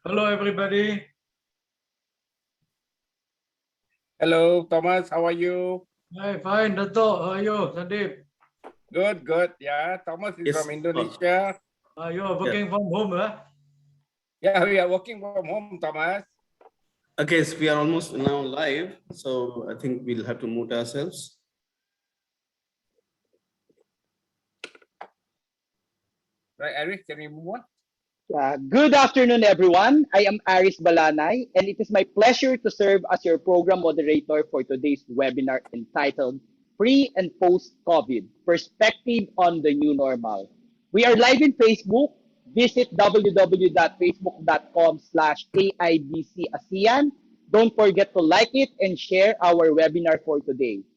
Hello, everybody. Hello, Thomas. How are you? Hi, fine, Dato. How are you, Sandeep? Good, good. Yeah, Thomas is Yes, from Prof. Indonesia. You are working from home, huh? Yeah, we are working from home, Thomas. Okay, so we are almost now live, so I think we'll have to mute ourselves. Right, Eric, can we move on? Good afternoon, everyone. I am Aris Balanay, and it is my pleasure to serve as your program moderator for today's webinar entitled Pre and Post-COVID Perspective on the New Normal. We are live in Facebook. Visit www.facebook.com/AIBC ASEAN. Don't forget to like it and share our webinar for today.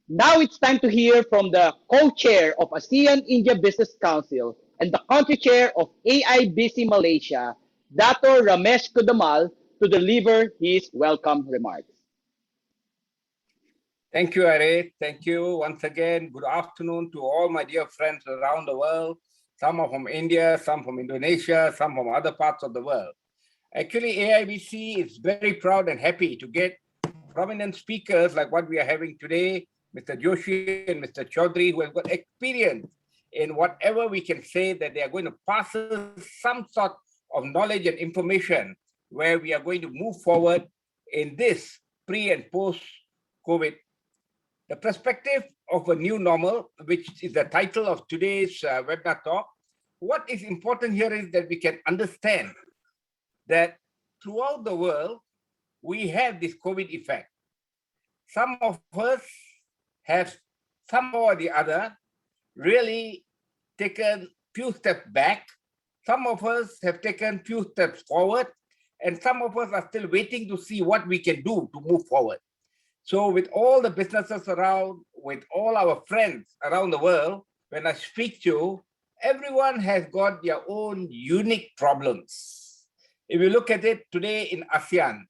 Now it's time to hear from the co-chair of ASEAN-India Business Council and the country chair of AIBC Malaysia, Dato Ramesh Kodammal, to deliver his welcome remarks. Thank you, Eric. Thank you once again. Good afternoon to all my dear friends around the world. Some are from India, some from Indonesia, some from other parts of the world. Actually, AIBC is very proud and happy to get prominent speakers like what we are having today, Mr. Joshi and Mr. Chowdhry, who have got experience in whatever we can say that they are going to pass us some sort of knowledge and information where we are going to move forward in this pre and post-COVID. The perspective of a new normal, which is the title of today's webinar talk. What is important here is that we can understand that throughout the world, we have this COVID effect. Some of us have somehow or the other really taken few steps back. Some of us have taken few steps forward, and some of us are still waiting to see what we can do to move forward. So with all the businesses around, with all our friends around the world, when I speak to, everyone has got their own unique problems. If you look at it today in ASEAN,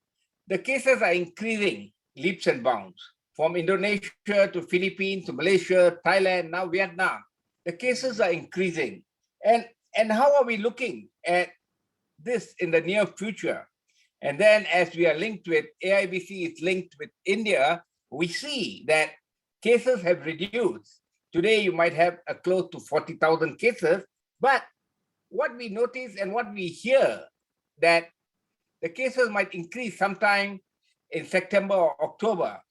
the cases are increasing leaps and bounds. From Indonesia to Philippines to Malaysia, Thailand, now Vietnam. The cases are increasing. And how are we looking at this in the near future? And then as we are linked with, AIBC is linked with India, we see that cases have reduced. Today you might have a close to 40,000 cases, but what we notice and what we hear that the cases might increase sometime in September or October.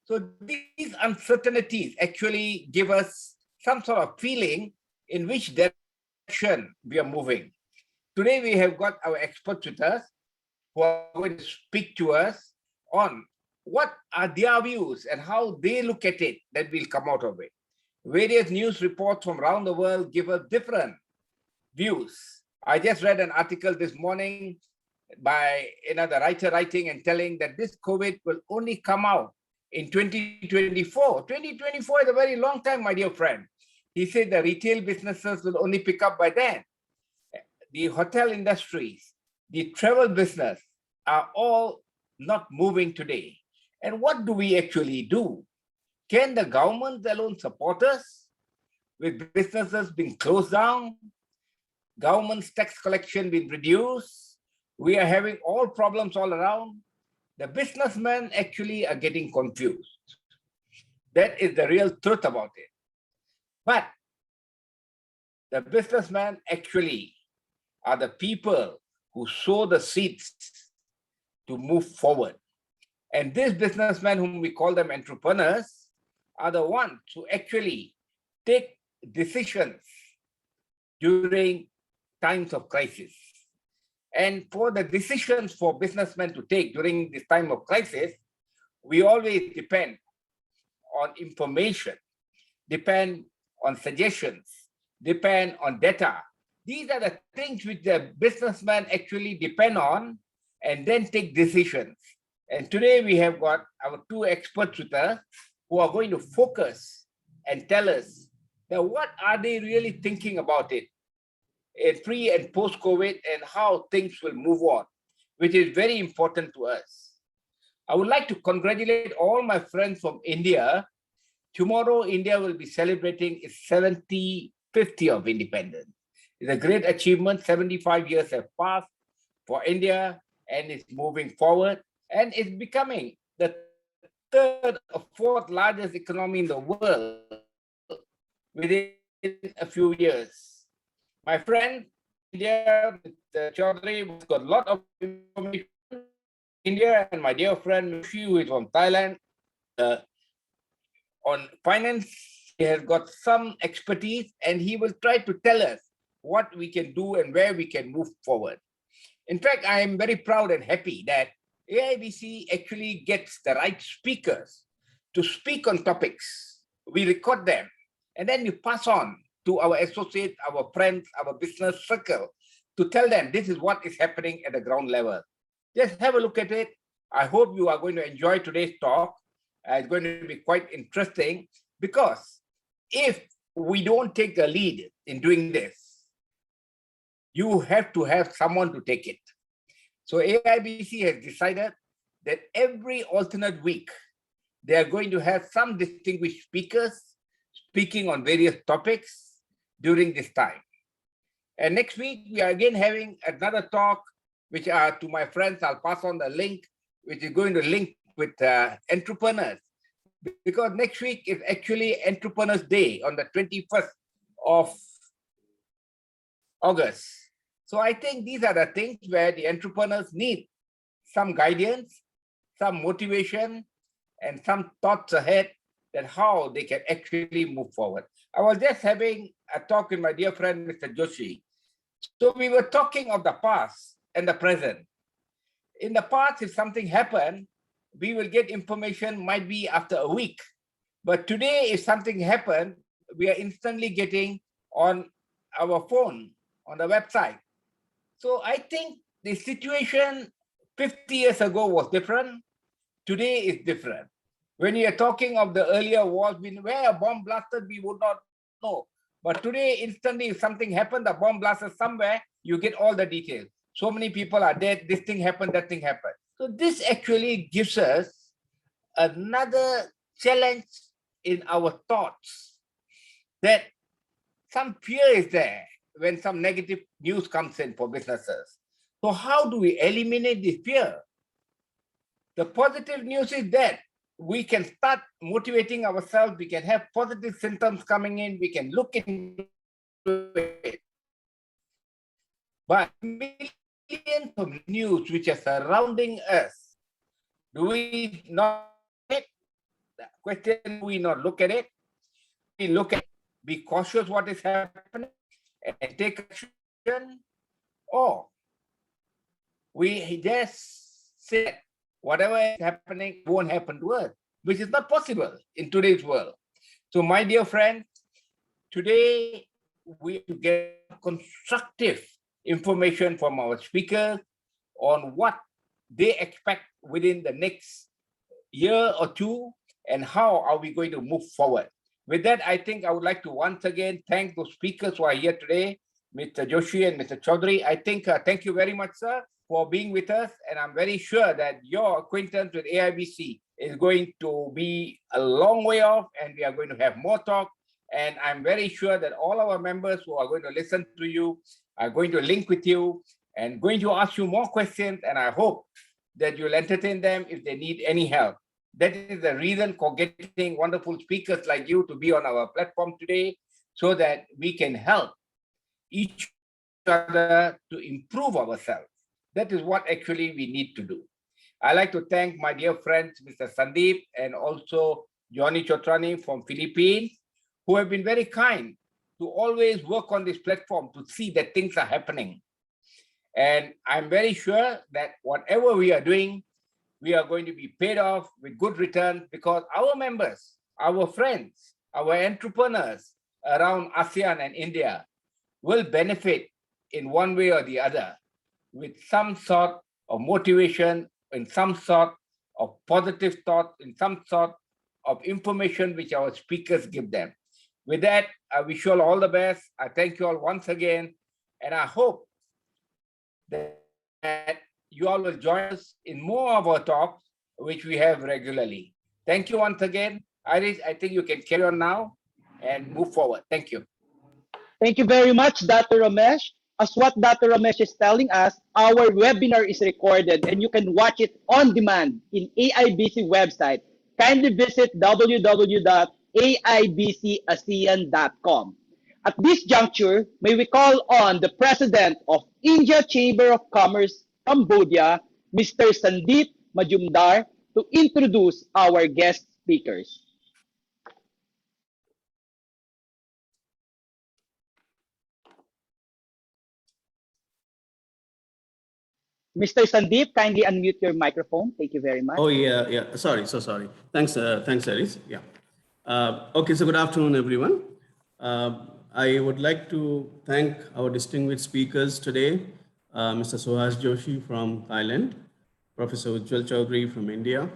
So these uncertainties actually give us some sort of feeling in which direction we are moving. Today we have got our experts with us who are going to speak to us on what are their views and how they look at it that will come out of it. Various news reports from around the world give us different views. I just read an article this morning by the writer writing and telling that this COVID will only come out in 2024. 2024 is a very long time, my dear friend. He said the retail businesses will only pick up by then. The hotel industries, the travel business are all not moving today. And what do we actually do? Can the government alone support us with businesses being closed down, government's tax collection being reduced? We are having all problems all around. The businessmen actually are getting confused. That is the real truth about it. But the businessmen actually are the people who sow the seeds to move forward. And these businessmen, whom we call them entrepreneurs, are the ones who actually take decisions during times of crisis. And for the decisions for businessmen to take during this time of crisis, we always depend on information, depend on suggestions, depend on data. These are the things which the businessmen actually depend on and then take decisions. And today we have got our two experts with us who are going to focus and tell us that what are they really thinking about it in pre and post-COVID and how things will move on, which is very important to us. I would like to congratulate all my friends from India. Tomorrow, India will be celebrating its 75th year of independence. It's a great achievement. 75 years have passed. for India, and it's moving forward, and it's becoming the third or fourth largest economy in the world within a few years. My friend India, Mr. Chowdhurry, has got a lot of information. India, and my dear friend Joshi, who is from Thailand, on finance, he has got some expertise, and he will try to tell us what we can do and where we can move forward. In fact, I am very proud and happy that AIBC actually gets the right speakers to speak on topics. We record them, and then you pass on to our associates, our friends, our business circle, to tell them this is what is happening at the ground level. Just have a look at it. I hope you are going to enjoy today's talk. It's going to be quite interesting, because if we don't take the lead in doing this, you have to have someone to take it. So AIBC has decided that every alternate week, they are going to have some distinguished speakers speaking on various topics during this time. And next week, we are again having another talk, which are to my friends, I'll pass on the link, which is going to link with entrepreneurs. Because next week is actually Entrepreneurs Day on the 21st of August. So I think these are the things where the entrepreneurs need some guidance, some motivation, and some thoughts ahead that how they can actually move forward. I was just having a talk with my dear friend, Mr. Joshi. So we were talking of the past and the present. In the past, if something happened, we will get information might be after a week. But today, if something happened, we are instantly getting on our phone, on the website. So I think the situation 50 years ago was different. Today is different. When you are talking of the earlier wars, where a bomb blasted, we would not know. But today, instantly, if something happened, the bomb blasted somewhere, you get all the details. So many people are dead, this thing happened, that thing happened. So this actually gives us another challenge in our thoughts, that some fear is there when some negative news comes in for businesses. So how do we eliminate this fear? The positive news is that we can start motivating ourselves, we can have positive symptoms coming in, we can look into it. But millions of news which are surrounding us, do we not look at it? The question, do we not look at it? We look at it, be cautious what is happening and take action, or we just say whatever is happening won't happen to us, which is not possible in today's world. So my dear friends, today we get constructive information from our speakers on what they expect within the next year or two, and how are we going to move forward. With that, I think I would like to once again thank those speakers who are here today, Mr. Joshi and Mr. Chowdhurry. I think, thank you very much, sir, for being with us. And I'm very sure that your acquaintance with AIBC is going to be a long way off, and we are going to have more talk. And I'm very sure that all our members who are going to listen to you are going to link with you and going to ask you more questions. And I hope that you'll entertain them if they need any help. That is the reason for getting wonderful speakers like you to be on our platform today, so that we can help each other to improve ourselves. That is what actually we need to do. I'd like to thank my dear friends, Mr. Sandeep and also Johnny Chotrani from Philippines, who have been very kind to always work on this platform to see that things are happening. And I'm very sure that whatever we are doing, we are going to be paid off with good return, because our members, our friends, our entrepreneurs around ASEAN and India will benefit in one way or the other, with some sort of motivation, in some sort of positive thought, in some sort of information which our speakers give them. With that, I wish you all the best. I thank you all once again, and I hope that you all will join us in more of our talks, which we have regularly. Thank you once again. Iris, I think you can carry on now and move forward. Thank you. Thank you very much, Dato Ramesh. as what Dato Ramesh is telling us, our webinar is recorded and you can watch it on demand in AIBC website. Kindly visit www.aibcasean.com. At this juncture, may we call on the President of India Chamber of Commerce-Cambodia, Mr. Sandeep Majumdar, to introduce our guest speakers. Mr. Sandeep, kindly unmute your microphone. Thank you very much. Oh, yeah, yeah. Sorry, so sorry. Thanks, Aris. Yeah. Okay, so good afternoon, everyone. I would like to thank our distinguished speakers today, Mr. Suhas Joshi from Thailand, Professor Ujjwal Chotrani from India,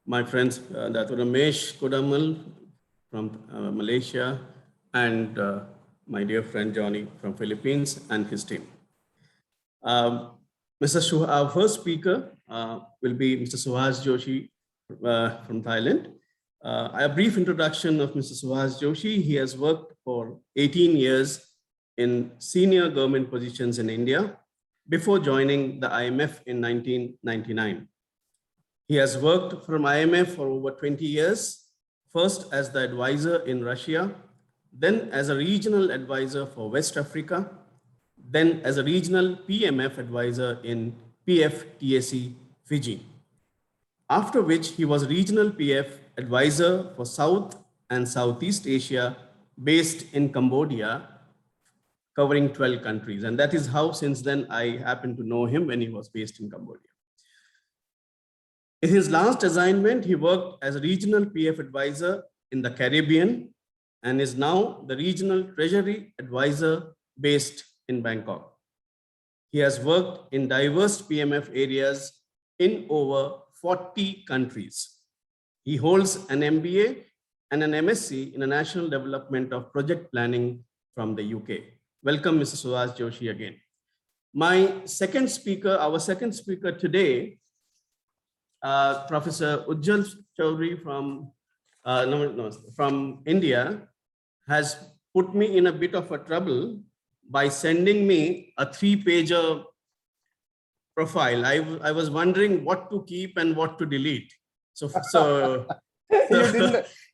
my friends Dato Ramesh Kodammal from Malaysia, and my dear friend Johnny from Philippines and his team. Our first speaker will be Mr. Suhas Joshi from Thailand. A brief introduction of Mr. Suhas Joshi. He has worked for 18 years in senior government positions in India before joining the IMF in 1999. He has worked from IMF for over 20 years, first as the advisor in Russia, then as a regional advisor for West Africa, then as a regional PMF advisor in PFTAC Fiji. After which he was regional PF advisor for South and Southeast Asia based in Cambodia, covering 12 countries. And that is how since then I happened to know him when he was based in Cambodia. In his last assignment, he worked as a regional PF advisor in the Caribbean and is now the regional Treasury advisor based in Bangkok. He has worked in diverse PMF areas in over 40 countries. He holds an MBA and an MSc in National Development of Project Planning from the UK. Welcome, Mr. Suhas Joshi again. Our second speaker today, Professor Ujjwal Chotrani from India, has put me in a bit of a trouble by sending me a 3-pager profile. I was wondering what to keep and what to delete. So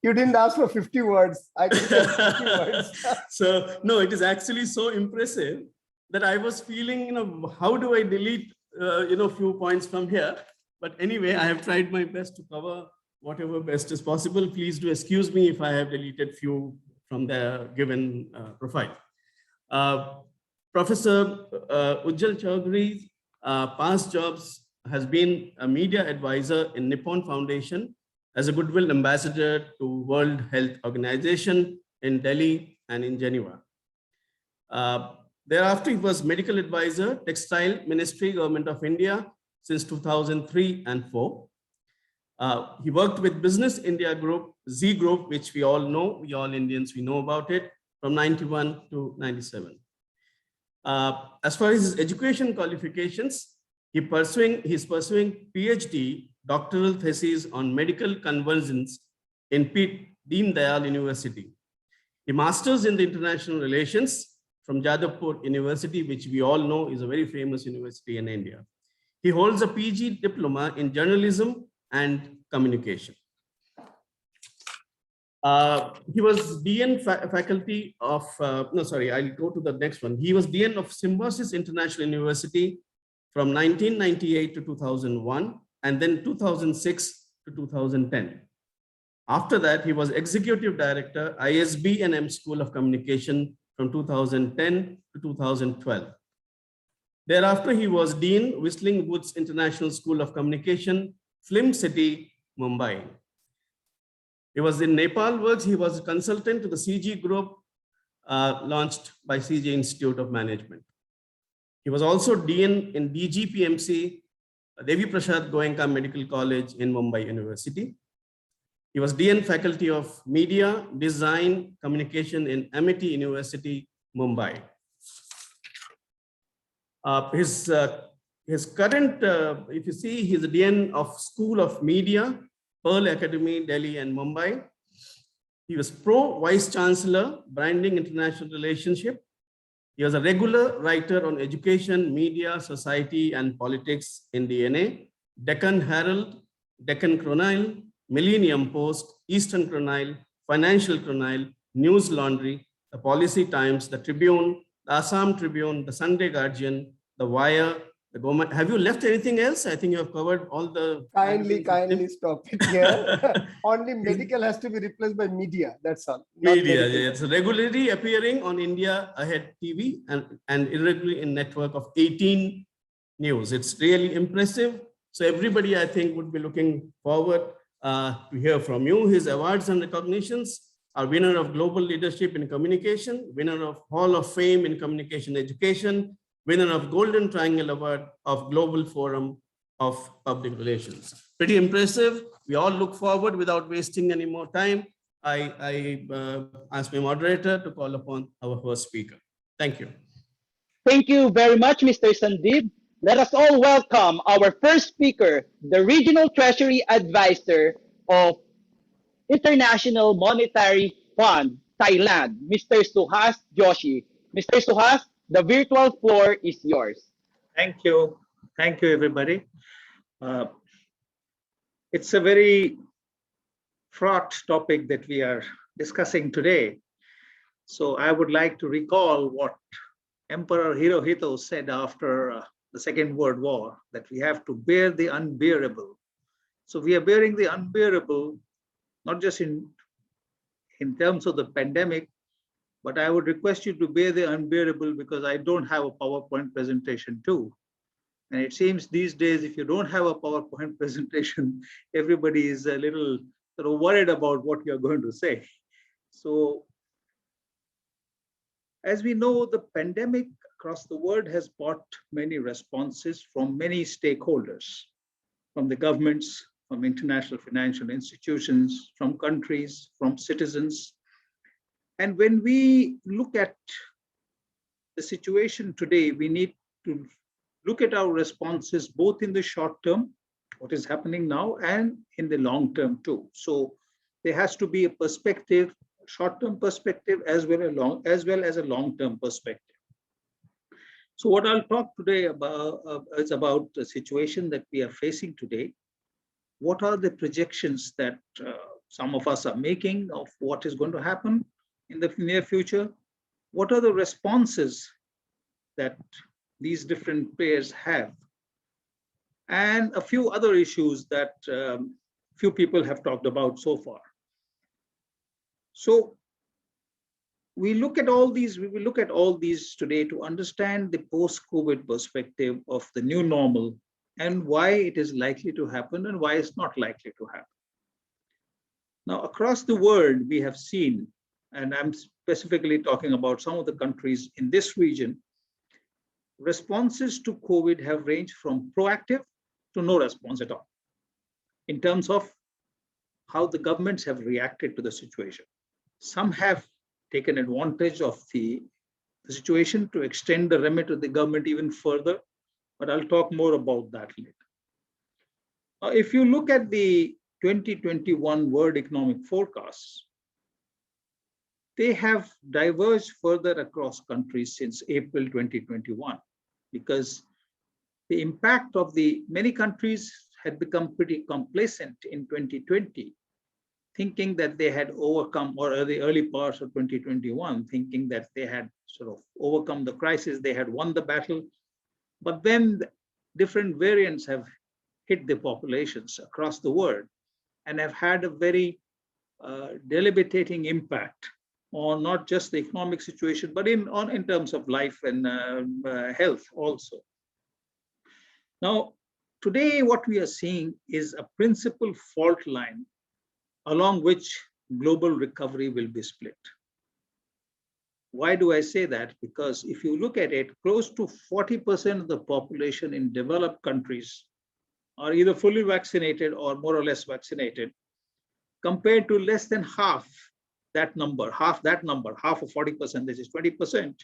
you didn't ask for 50 words. I could say 50 words. So no, it is actually so impressive that I was feeling, how do I delete, few points from here? But anyway, I have tried my best to cover whatever best is possible. Please do excuse me if I have deleted few from the given profile. Professor Ujjwal Chotrani's past jobs has been a media advisor in Nippon Foundation as a goodwill ambassador to World Health Organization in Delhi and in Geneva. Thereafter, he was medical advisor, Textile Ministry, Government of India since 2003 and 4. He worked with Business India Group, Z Group, which we all know, we all Indians, we know about it, from 91 to 97. As far as his education qualifications, he's pursuing PhD doctoral thesis on medical convergence in Deen Dayal University. A master's in the international relations from Jadavpur University, which we all know is a very famous university in India. He holds a PG diploma in journalism and communication. He was DN faculty of, I'll go to the next one. He was DN of Symbiosis International University from 1998 to 2001, and then 2006 to 2010. After that, he was Executive Director, ISB&M School of Communication from 2010 to 2012. Thereafter, he was Dean, Whistling Woods International School of Communication, Film City, Mumbai. He was in Nepal Works. He was a consultant to the CG Group launched by CG Institute of Management. He was also Dean in DGPMC, Devi Prasad Goenka Medical College in Mumbai University. He was DN faculty of Media, Design, Communication in Amity University, Mumbai. His current, if you see, he's a DN of School of Media, Pearl Academy, Delhi and Mumbai. He was Pro Vice Chancellor, Branding International Relationship, He was a regular writer on education, media, society, and politics in DNA, Deccan Herald, Deccan Chronicle, Millennium Post, Eastern Chronicle, Financial Chronicle, News Laundry, the Policy Times, the Tribune, the Assam Tribune, the Sunday Guardian, the Wire, the government. Have you left anything else? I think you have covered all the. Kindly stop it here. Only medical has to be replaced by media. That's all. Not Media, medical. yeah, it's regularly appearing on India Ahead TV and irregularly in network of 18 news. It's really impressive. So everybody, I think, would be looking forward to hear from you. His awards and recognitions are winner of Global Leadership in Communication, winner of Hall of Fame in Communication Education, winner of Golden Triangle Award of Global Forum of Public Relations. Pretty impressive. We all look forward without wasting any more time. I ask my moderator to call upon our first speaker. Thank you. Thank you very much, Mr. Sandeep. Let us all welcome our first speaker, the Regional Treasury Advisor of International Monetary Fund, Thailand, Mr. Suhas Joshi. Mr. Suhas, the virtual floor is yours. Thank you. Thank you, everybody. It's a very fraught topic that we are discussing today. So I would like to recall what Emperor Hirohito said after the Second World War, that we have to bear the unbearable. So we are bearing the unbearable, not just in terms of the pandemic, but I would request you to bear the unbearable because I don't have a PowerPoint presentation too. And it seems these days, if you don't have a PowerPoint presentation, everybody is a little sort of worried about what you're going to say. So as we know, the pandemic across the world has brought many responses from many stakeholders, from the governments, from international financial institutions, from countries, from citizens. And when we look at the situation today, we need to look at our responses both in the short term, what is happening now, and in the long term too. So there has to be a perspective, short-term perspective, as well as a long-term perspective. So what I'll talk today about is about the situation that we are facing today. What are the projections that some of us are making of what is going to happen in the near future? What are the responses that these different players have? And a few other issues that few people have talked about so far. So we will look at all these today to understand the post-COVID perspective of the new normal and why it is likely to happen and why it's not likely to happen. Now, across the world, we have seen, and I'm specifically talking about some of the countries in this region, responses to COVID have ranged from proactive to no response at all in terms of how the governments have reacted to the situation. Some have taken advantage of the situation to extend the remit of the government even further, but I'll talk more about that later. If you look at the 2021 World Economic Forecasts, they have diverged further across countries since April 2021, because the impact of the many countries had become pretty complacent in 2020, thinking that they had overcome, or the early parts of 2021, thinking that they had sort of overcome the crisis, they had won the battle. But then different variants have hit the populations across the world and have had a very debilitating impact on not just the economic situation, but in terms of life and health also. Now, today what we are seeing is a principal fault line along which global recovery will be split. Why do I say that? Because if you look at it, close to 40% of the population in developed countries are either fully vaccinated or more or less vaccinated, compared to less than half of 40%, this is 20%,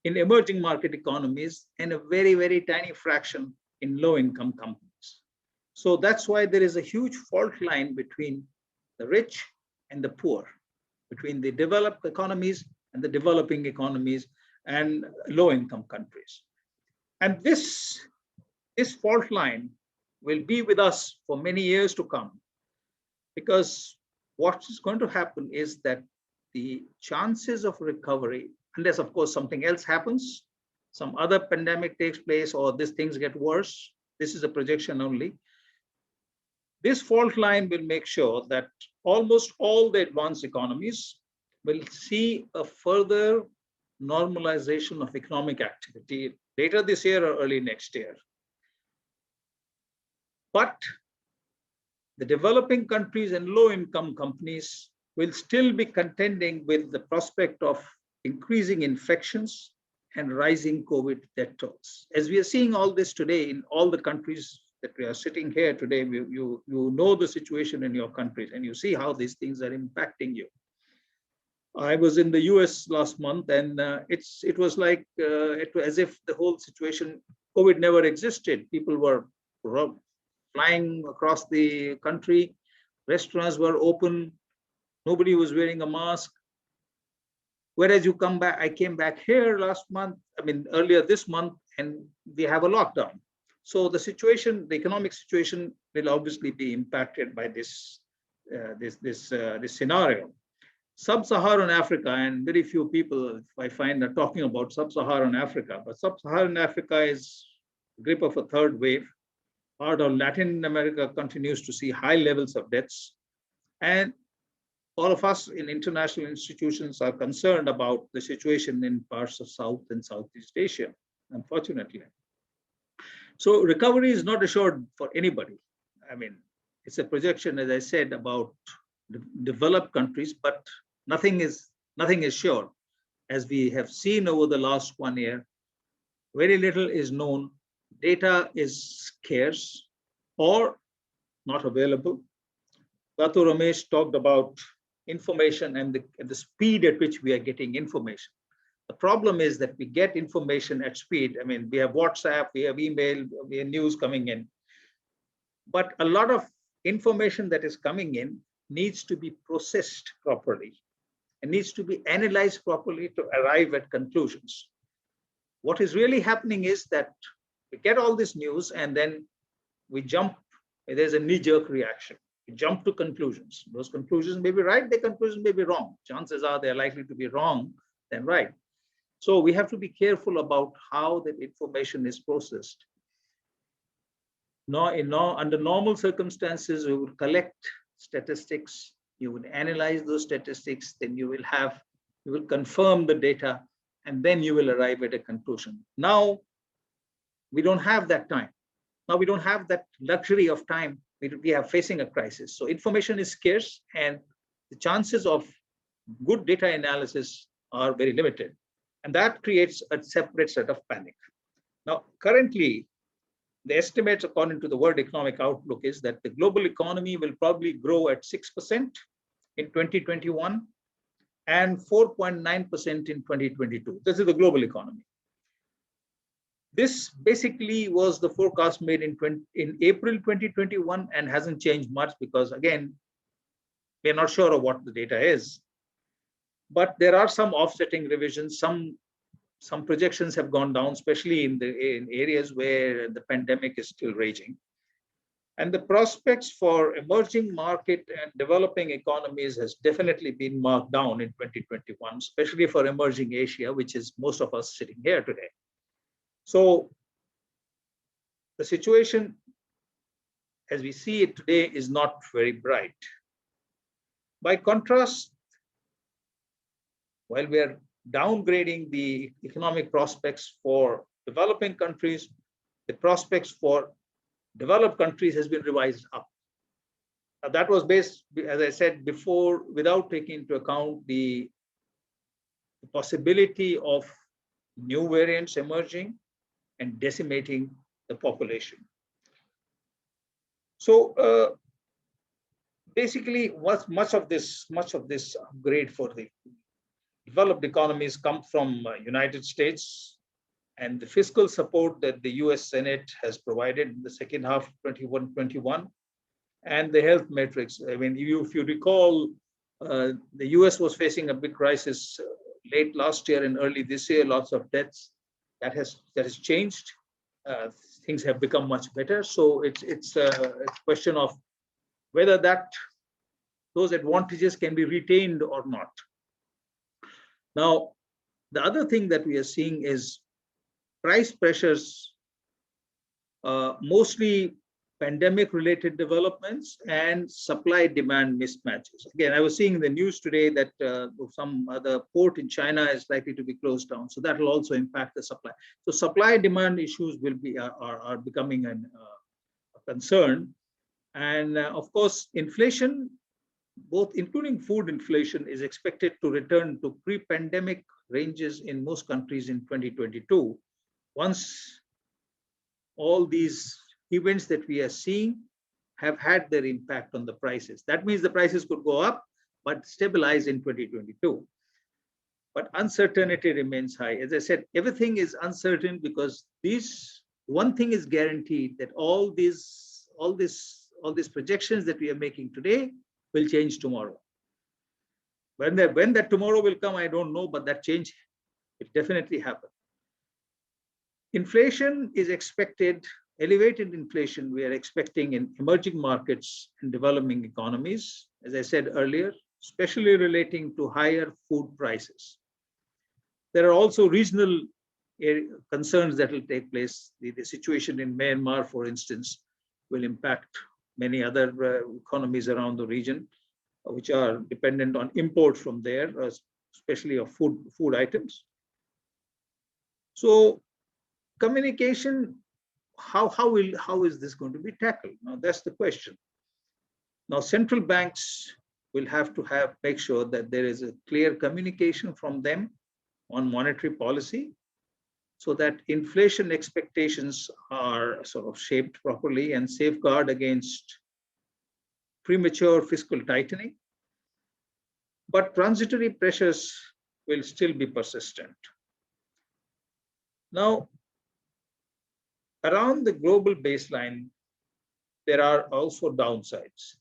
in emerging market economies, and a very, very tiny fraction in low-income companies. So that's why there is a huge fault line between the rich and the poor, between the developed economies and the developing economies. and low-income countries. And this fault line will be with us for many years to come, because what is going to happen is that the chances of recovery, unless of course something else happens, some other pandemic takes place, or these things get worse, this is a projection only. This fault line will make sure that almost all the advanced economies will see a further normalization of economic activity later this year or early next year. But the developing countries and low-income companies will still be contending with the prospect of increasing infections and rising COVID death tolls. As we are seeing all this today in all the countries that we are sitting here today, you know the situation in your countries, and you see how these things are impacting you. I was in the US last month, and it was like as if the whole situation, COVID never existed. People were flying across the country, restaurants were open, nobody was wearing a mask. Whereas you come back, I came back here last month, earlier this month, and we have a lockdown. So the situation, the economic situation will obviously be impacted by this scenario. Sub-Saharan Africa, and very few people I find are talking about Sub-Saharan Africa, but Sub-Saharan Africa is the grip of a third wave. Part of Latin America continues to see high levels of deaths. And all of us in international institutions are concerned about the situation in parts of South and Southeast Asia, unfortunately. So recovery is not assured for anybody. It's a projection, as I said, about developed countries, but nothing is sure. As we have seen over the last 1 year, very little is known. Data is scarce or not available. Dato Ramesh talked about information and the speed at which we are getting information. The problem is that we get information at speed. We have WhatsApp, we have email, we have news coming in. But a lot of information that is coming in needs to be processed properly and needs to be analyzed properly to arrive at conclusions. What is really happening is that we get all this news and then we jump, there's a knee-jerk reaction. We jump to conclusions. Those conclusions may be right, the conclusions may be wrong. Chances are they're likely to be wrong than right. So we have to be careful about how that information is processed. Under normal circumstances, we will collect statistics, you will analyze those statistics, then you will confirm the data, and then you will arrive at a conclusion. Now, we don't have that time. Now we don't have that luxury of time. We are facing a crisis. So information is scarce, and the chances of good data analysis are very limited. And that creates a separate set of panic. Now, currently, the estimates according to the World Economic Outlook is that the global economy will probably grow at 6% in 2021 and 4.9% in 2022. This is the global economy. This basically was the forecast made in April 2021 and hasn't changed much because, again, we're not sure of what the data is. But there are some offsetting revisions. Some projections have gone down, especially in areas where the pandemic is still raging. And the prospects for emerging market and developing economies has definitely been marked down in 2021, especially for emerging Asia, which is most of us sitting here today. So the situation, as we see it today, is not very bright. By contrast, while we are downgrading the economic prospects for developing countries, the prospects for developed countries has been revised up. Now, that was based, as I said before, without taking into account the possibility of new variants emerging and decimating the population. So basically, much of this upgrade for the developed economies come from United States, and the fiscal support that the US Senate has provided in the second half of 21, and the health metrics. If you recall, the US was facing a big crisis late last year and early this year, lots of deaths. That has changed. Things have become much better. So it's a question of whether those advantages can be retained or not. Now, the other thing that we are seeing is price pressures, mostly pandemic-related developments and supply-demand mismatches. Again, I was seeing in the news today that some other port in China is likely to be closed down, so that will also impact the supply. So supply-demand issues will be are becoming a concern, and of course, inflation, both including food inflation, is expected to return to pre-pandemic ranges in most countries in 2022, once all these events that we are seeing have had their impact on the prices. That means the prices could go up, but stabilize in 2022. But uncertainty remains high. As I said, everything is uncertain because one thing is guaranteed, that all these projections that we are making today will change tomorrow. When that tomorrow will come, I don't know, but that change will definitely happen. Inflation is expected, elevated inflation we are expecting in emerging markets and developing economies, as I said earlier, especially relating to higher food prices. There are also regional concerns that will take place. The situation in Myanmar, for instance, will impact many other economies around the region, which are dependent on imports from there, especially of food items. So communication, how is this going to be tackled? Now, that's the question. Now, central banks will have to make sure that there is a clear communication from them on monetary policy, so that inflation expectations are sort of shaped properly and safeguard against premature fiscal tightening. But transitory pressures will still be persistent. Now, around the global baseline, there are also downsides.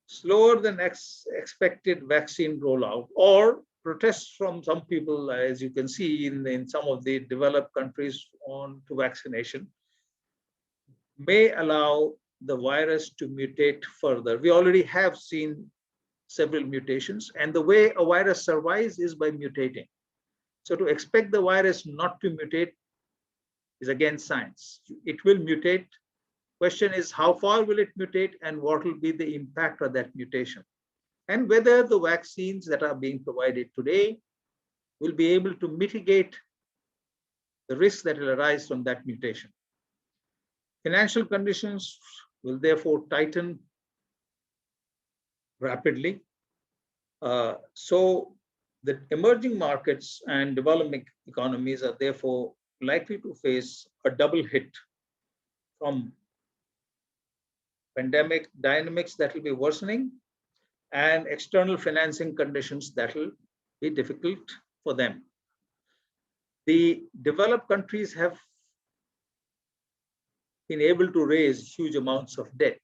Slower than expected vaccine rollout, or protests from some people, as you can see in some of the developed countries on to vaccination, may allow the virus to mutate further. We already have seen several mutations, and the way a virus survives is by mutating. So to expect the virus not to mutate is against science. It will mutate. Question is, how far will it mutate and what will be the impact of that mutation? And whether the vaccines that are being provided today will be able to mitigate the risks that will arise from that mutation. Financial conditions will therefore tighten rapidly. So the emerging markets and developing economies are therefore likely to face a double hit from pandemic dynamics that will be worsening and external financing conditions that will be difficult for them. The developed countries have been able to raise huge amounts of debt,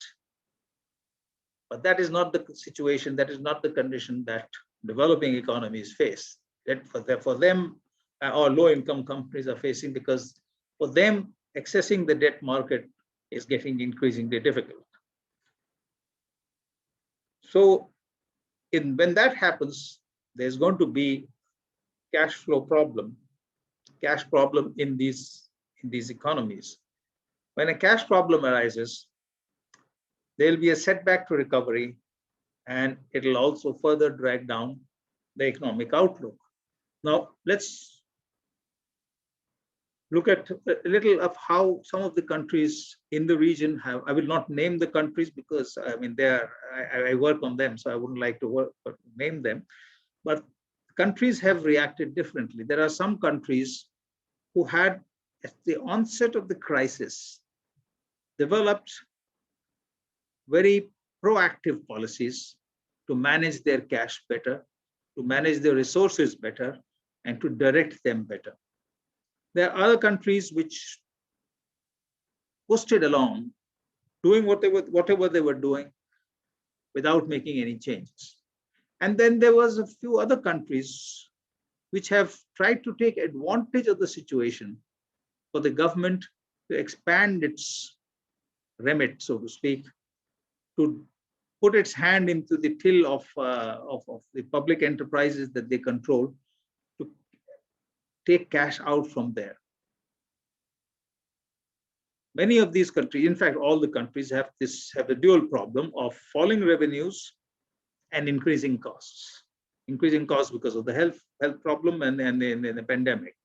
but that is not the situation, that is not the condition that developing economies face. That for them, or low-income countries are facing, because for them, accessing the debt market is getting increasingly difficult. So when that happens, there's going to be cash problem in these economies. When a cash problem arises, there'll be a setback to recovery, and it'll also further drag down the economic outlook. Now, let's look at a little of how some of the countries in the region have. I will not name the countries because I mean I work on them, so I wouldn't like to name them. But countries have reacted differently. There are some countries who had, at the onset of the crisis, developed very proactive policies to manage their cash better, to manage their resources better, and to direct them better. There are other countries which coasted along, doing whatever they were doing without making any changes. And then there was a few other countries which have tried to take advantage of the situation for the government to expand its remit, so to speak, to put its hand into the till of the public enterprises that they control, to take cash out from there. Many of these countries, in fact, all the countries have a dual problem of falling revenues and increasing costs. Increasing costs because of the health problem and the pandemic.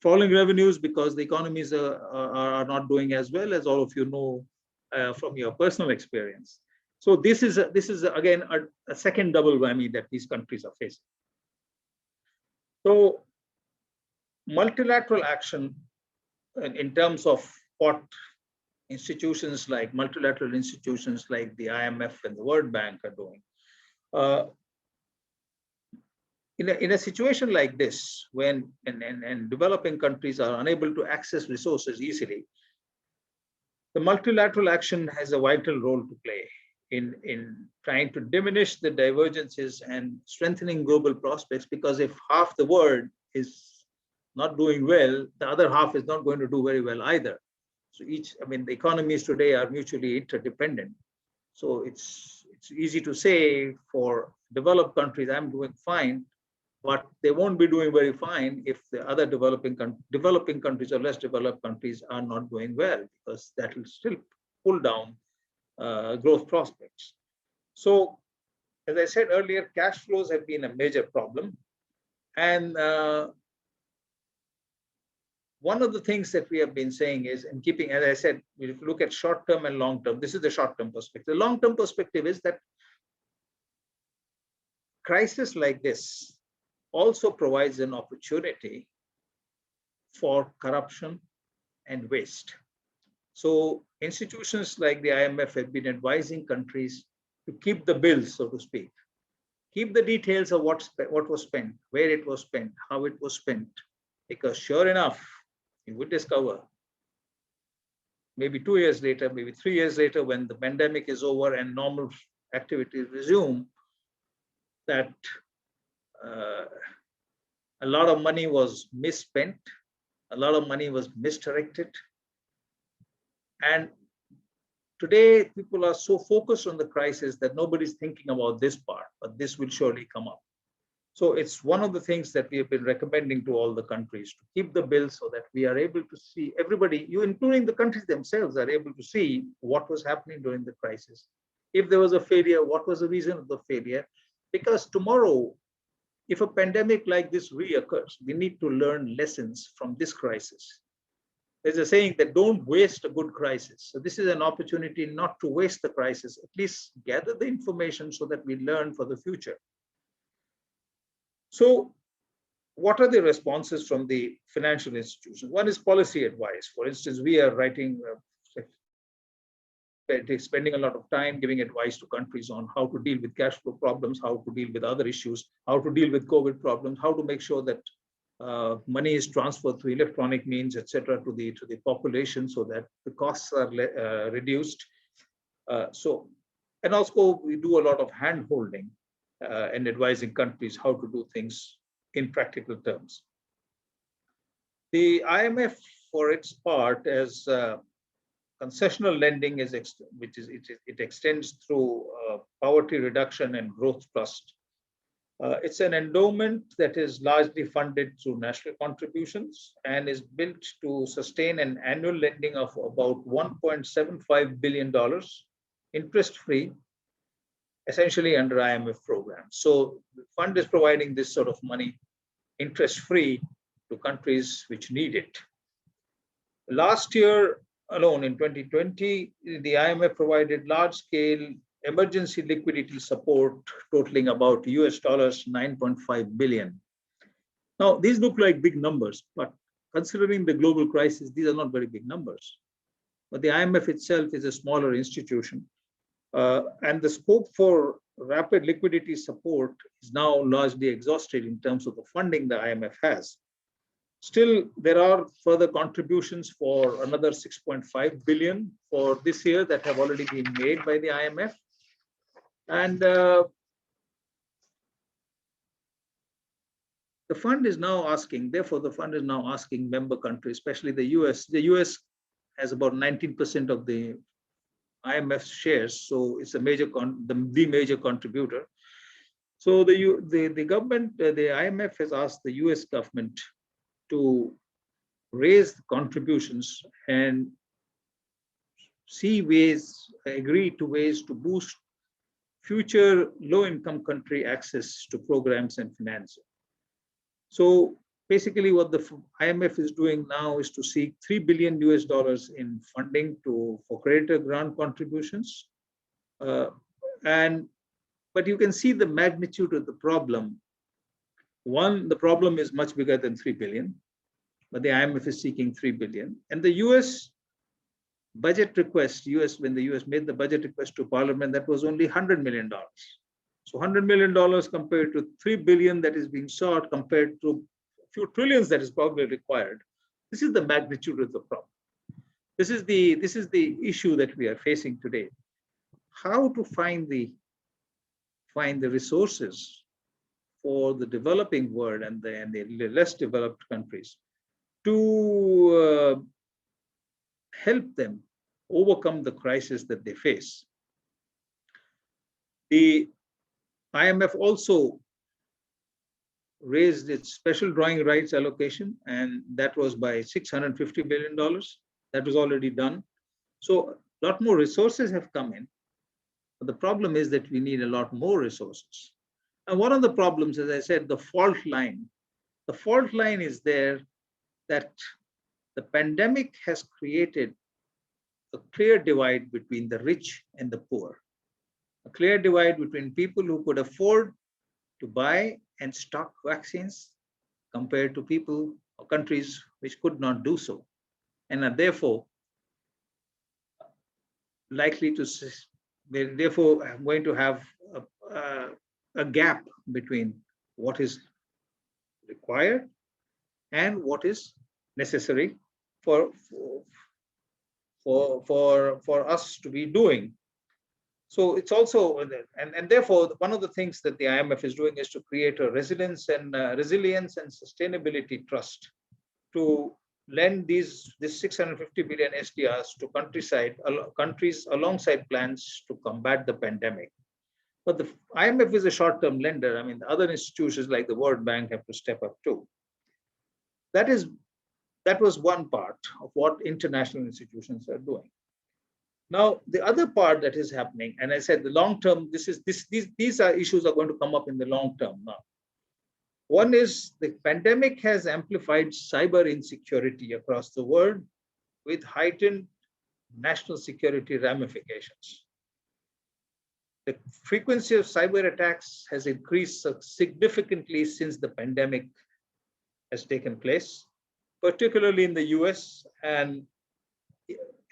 Falling revenues because the economies are not doing as well, as all of you know from your personal experience. So this is again a second double whammy that these countries are facing. So multilateral action in terms of what institutions like multilateral institutions like the IMF and the World Bank are doing. In a situation like this, when and developing countries are unable to access resources easily, the multilateral action has a vital role to play in trying to diminish the divergences and strengthening global prospects, because if half the world is not doing well, the other half is not going to do very well either. So the economies today are mutually interdependent. So it's easy to say for developed countries, I'm doing fine, but they won't be doing very fine if the other developing countries or less developed countries are not doing well, because that will still pull down growth prospects. So, as I said earlier, cash flows have been a major problem. And one of the things that we have been saying is, in keeping, as I said, if you look at short-term and long-term, this is the short-term perspective. The long-term perspective is that crisis like this also provides an opportunity for corruption and waste. So institutions like the IMF have been advising countries to keep the bills, so to speak, keep the details of what was spent, where it was spent, how it was spent, because sure enough, you would discover maybe 2 years later, maybe 3 years later, when the pandemic is over and normal activities resume, that a lot of money was misspent, a lot of money was misdirected. And today, people are so focused on the crisis that nobody's thinking about this part, but this will surely come up. So it's one of the things that we have been recommending to all the countries, to keep the bill so that we are able to see, everybody, you including the countries themselves, are able to see what was happening during the crisis. If there was a failure, what was the reason of the failure? Because tomorrow, if a pandemic like this reoccurs, we need to learn lessons from this crisis. There's a saying that don't waste a good crisis. So this is an opportunity not to waste the crisis, at least gather the information so that we learn for the future. So what are the responses from the financial institutions? One is policy advice. For instance, we are writing, spending a lot of time giving advice to countries on how to deal with cash flow problems, how to deal with other issues, how to deal with COVID problems, how to make sure that money is transferred through electronic means, etc., to the population so that the costs are reduced. And also we do a lot of hand-holding and advising countries how to do things in practical terms. The IMF, for its part, as concessional lending it extends through poverty reduction and growth trust. It's an endowment that is largely funded through national contributions and is built to sustain an annual lending of about $1.75 billion, interest-free, essentially under IMF programs. So the fund is providing this sort of money interest-free to countries which need it. Last year alone, in 2020, the IMF provided large-scale emergency liquidity support totaling about $9.5 billion. Now, these look like big numbers, but considering the global crisis, these are not very big numbers. But the IMF itself is a smaller institution, and the scope for rapid liquidity support is now largely exhausted in terms of the funding the IMF has. Still, there are further contributions for another 6.5 billion for this year that have already been made by the IMF. And The fund is now asking, therefore, the fund is now asking member countries, especially the US. The US has about 19% of the IMF shares, so it's a major the major contributor. So the government, the IMF has asked the US government to raise the contributions and agree to ways to boost future low-income country access to programs and financing. So basically what the IMF is doing now is to seek $3 billion in funding for creditor grant contributions. But you can see the magnitude of the problem. One, the problem is much bigger than 3 billion, but the IMF is seeking 3 billion. And the US budget request, when the US made the budget request to Parliament, that was only $100 million. So $100 million compared to 3 billion that is being sought, compared to a few trillions that is probably required. This is the magnitude of the problem. This is the issue that we are facing today. How to find the resources for the developing world and the less developed countries to help them overcome the crisis that they face. The IMF also raised its special drawing rights allocation, and that was by $650 billion. That was already done. So a lot more resources have come in. But the problem is that we need a lot more resources. And one of the problems, as I said, the fault line. The fault line is there that the pandemic has created a clear divide between the rich and the poor. A clear divide between people who could afford to buy and stock vaccines compared to people or countries which could not do so, and are therefore likely to, they're therefore going to have a gap between what is required and what is necessary for us to be doing. So it's also, and therefore, one of the things that the IMF is doing is to create a resilience and sustainability trust to lend this 650 billion SDRs to countries alongside plans to combat the pandemic. But the IMF is a short-term lender. I mean, other institutions like the World Bank have to step up too. That was one part of what international institutions are doing. Now, the other part that is happening, and I said the long term, these are issues are going to come up in the long term now. One is the pandemic has amplified cyber insecurity across the world with heightened national security ramifications. The frequency of cyber attacks has increased significantly since the pandemic has taken place, particularly in the US and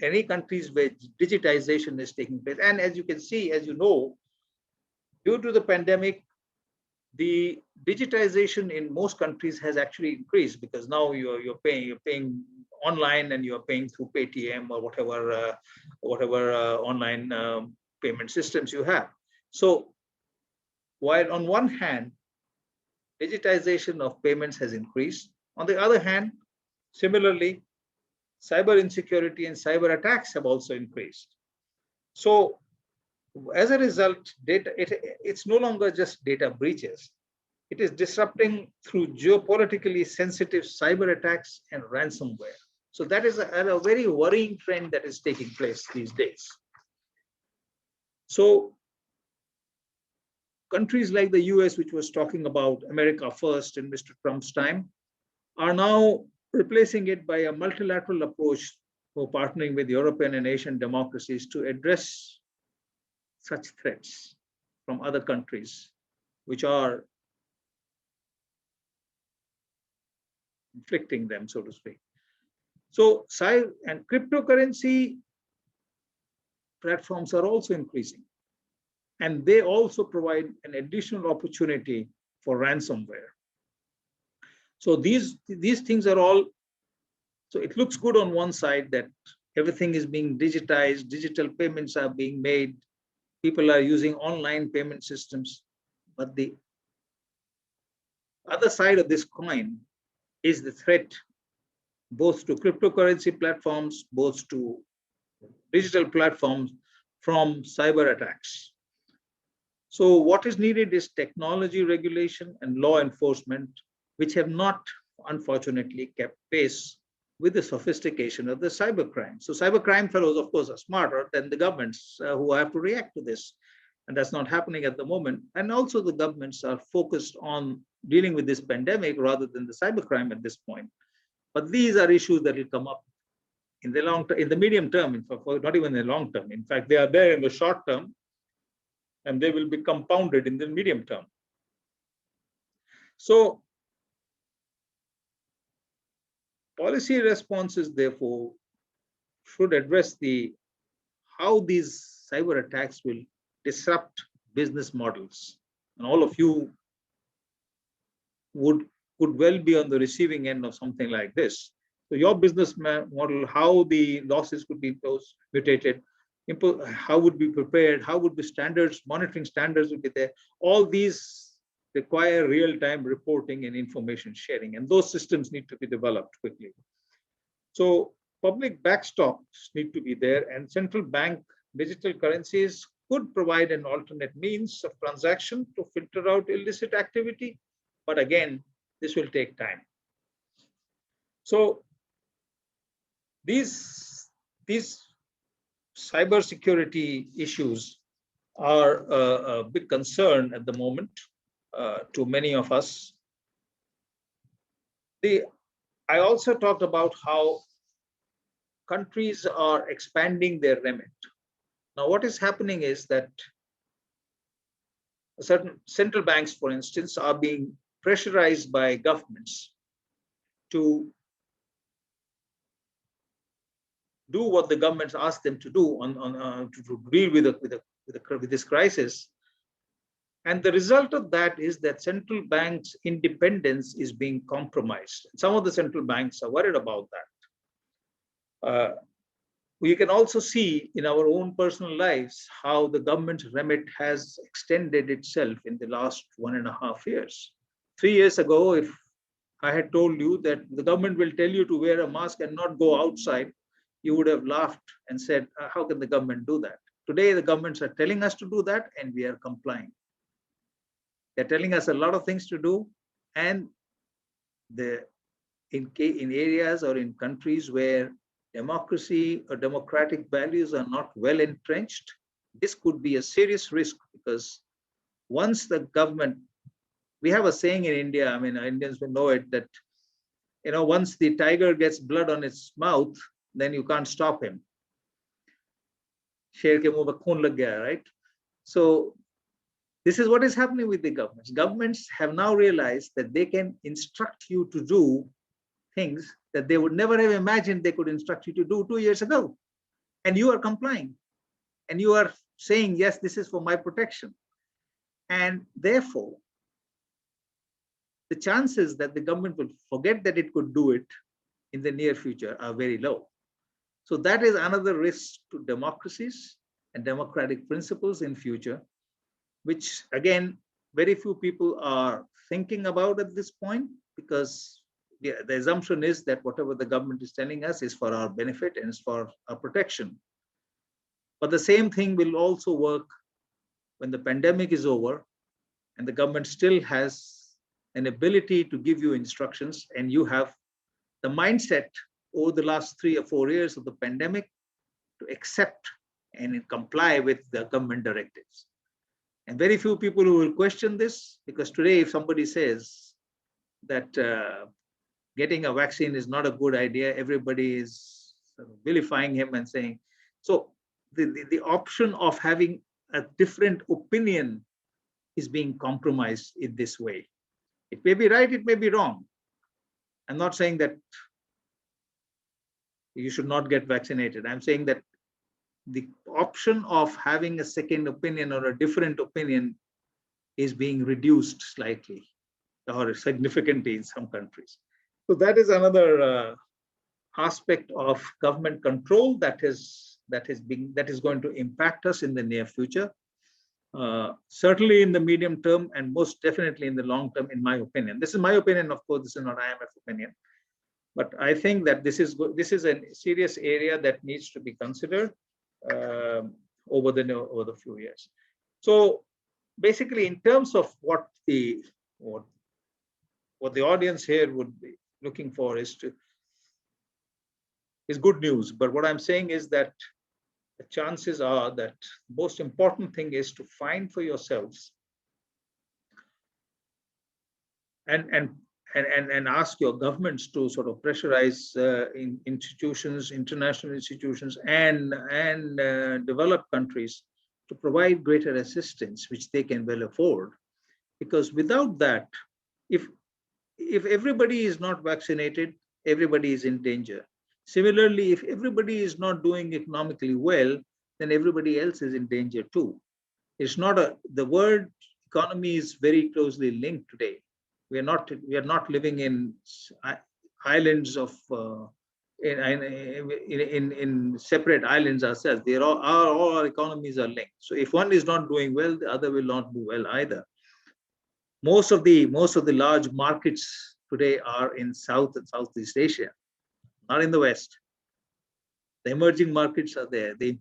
any countries where digitization is taking place. And as you can see, as you know, due to the pandemic, the digitization in most countries has actually increased, because now you're paying online, and you're paying through Paytm or whatever online payment systems you have. So while on one hand, digitization of payments has increased, on the other hand, similarly, cyber insecurity and cyber attacks have also increased. So as a result, it's no longer just data breaches. It is disrupting through geopolitically sensitive cyber attacks and ransomware. So that is a very worrying trend that is taking place these days. So countries like the US, which was talking about America first in Mr. Trump's time, are now replacing it by a multilateral approach for partnering with European and Asian democracies to address such threats from other countries, which are inflicting them, so to speak. So, and cryptocurrency platforms are also increasing, and they also provide an additional opportunity for ransomware. So these things are all, so it looks good on one side that everything is being digitized, digital payments are being made, people are using online payment systems, but the Other side of this coin is the threat both to cryptocurrency platforms, both to digital platforms from cyber attacks. So what is needed is technology regulation and law enforcement, which have not, unfortunately, kept pace with the sophistication of the cybercrime. So cybercrime fellows, of course, are smarter than the governments who have to react to this. And that's not happening at the moment. And also the governments are focused on dealing with this pandemic rather than the cybercrime at this point. But these are issues that will come up in the long term, in the medium term, in fact, not even in the long term. In fact, they are there in the short term, and they will be compounded in the medium term. So policy responses, therefore, should address how these cyber attacks will disrupt business models. And all of you could well be on the receiving end of something like this. So your business model, how the losses could be mutated, how would be prepared, how would the standards, monitoring standards would be there. All these require real-time reporting and information sharing, and those systems need to be developed quickly. So public backstops need to be there, and central bank digital currencies could provide an alternate means of transaction to filter out illicit activity. But again, this will take time. So these cybersecurity issues are a big concern at the moment to many of us. I also talked about how countries are expanding their remit. Now, what is happening is that certain central banks, for instance, are being pressurized by governments to do what the governments ask them to do to deal with this crisis. And the result of that is that central banks' independence is being compromised. Some of the central banks are worried about that. We can also see in our own personal lives how the government's remit has extended itself in the last 1.5 years. 3 years ago, if I had told you that the government will tell you to wear a mask and not go outside, you would have laughed and said, how can the government do that? Today, the governments are telling us to do that, and we are complying. They're telling us a lot of things to do, and in areas or in countries where democracy or democratic values are not well entrenched, this could be a serious risk, because once the government, we have a saying in India, I mean, Indians will know it, that once the tiger gets blood on its mouth, then you can't stop him. Sher ke muh mein khoon lag gaya, right? So this is what is happening with the governments. Governments have now realized that they can instruct you to do things that they would never have imagined they could instruct you to do 2 years ago. And you are complying. And you are saying, yes, this is for my protection. And therefore, the chances that the government will forget that it could do it in the near future are very low. So that is another risk to democracies and democratic principles in future, which again, very few people are thinking about at this point, because the assumption is that whatever the government is telling us is for our benefit and is for our protection. But the same thing will also work when the pandemic is over and the government still has an ability to give you instructions, and you have the mindset over the last 3 or 4 years of the pandemic to accept and comply with the government directives. And very few people who will question this, because today if somebody says that getting a vaccine is not a good idea, everybody is vilifying him and saying, so the option of having a different opinion is being compromised in this way. It may be right, it may be wrong. I'm not saying that you should not get vaccinated. I'm saying that the option of having a second opinion or a different opinion is being reduced slightly or significantly in some countries. So that is another aspect of government control that is going to impact us in the near future. certainly in the medium term and most definitely in the long term, in my opinion. This is my opinion, of course, this is not IMF opinion. But I think that this is a serious area that needs to be considered over the few years. So basically, in terms of what the audience here would be looking for is good news. But what I'm saying is that the chances are that most important thing is to find for yourselves and ask your governments to sort of pressurize institutions, international institutions, and developed countries to provide greater assistance, which they can well afford. Because without that, if everybody is not vaccinated, everybody is in danger. Similarly, if everybody is not doing economically well, then everybody else is in danger too. It's not the word economy is very closely linked today. We are not living in islands of in separate islands ourselves. All our economies are linked. So if one is not doing well, the other will not do well either. Most of the large markets today are in South and Southeast Asia, not in the West. The emerging markets are there. The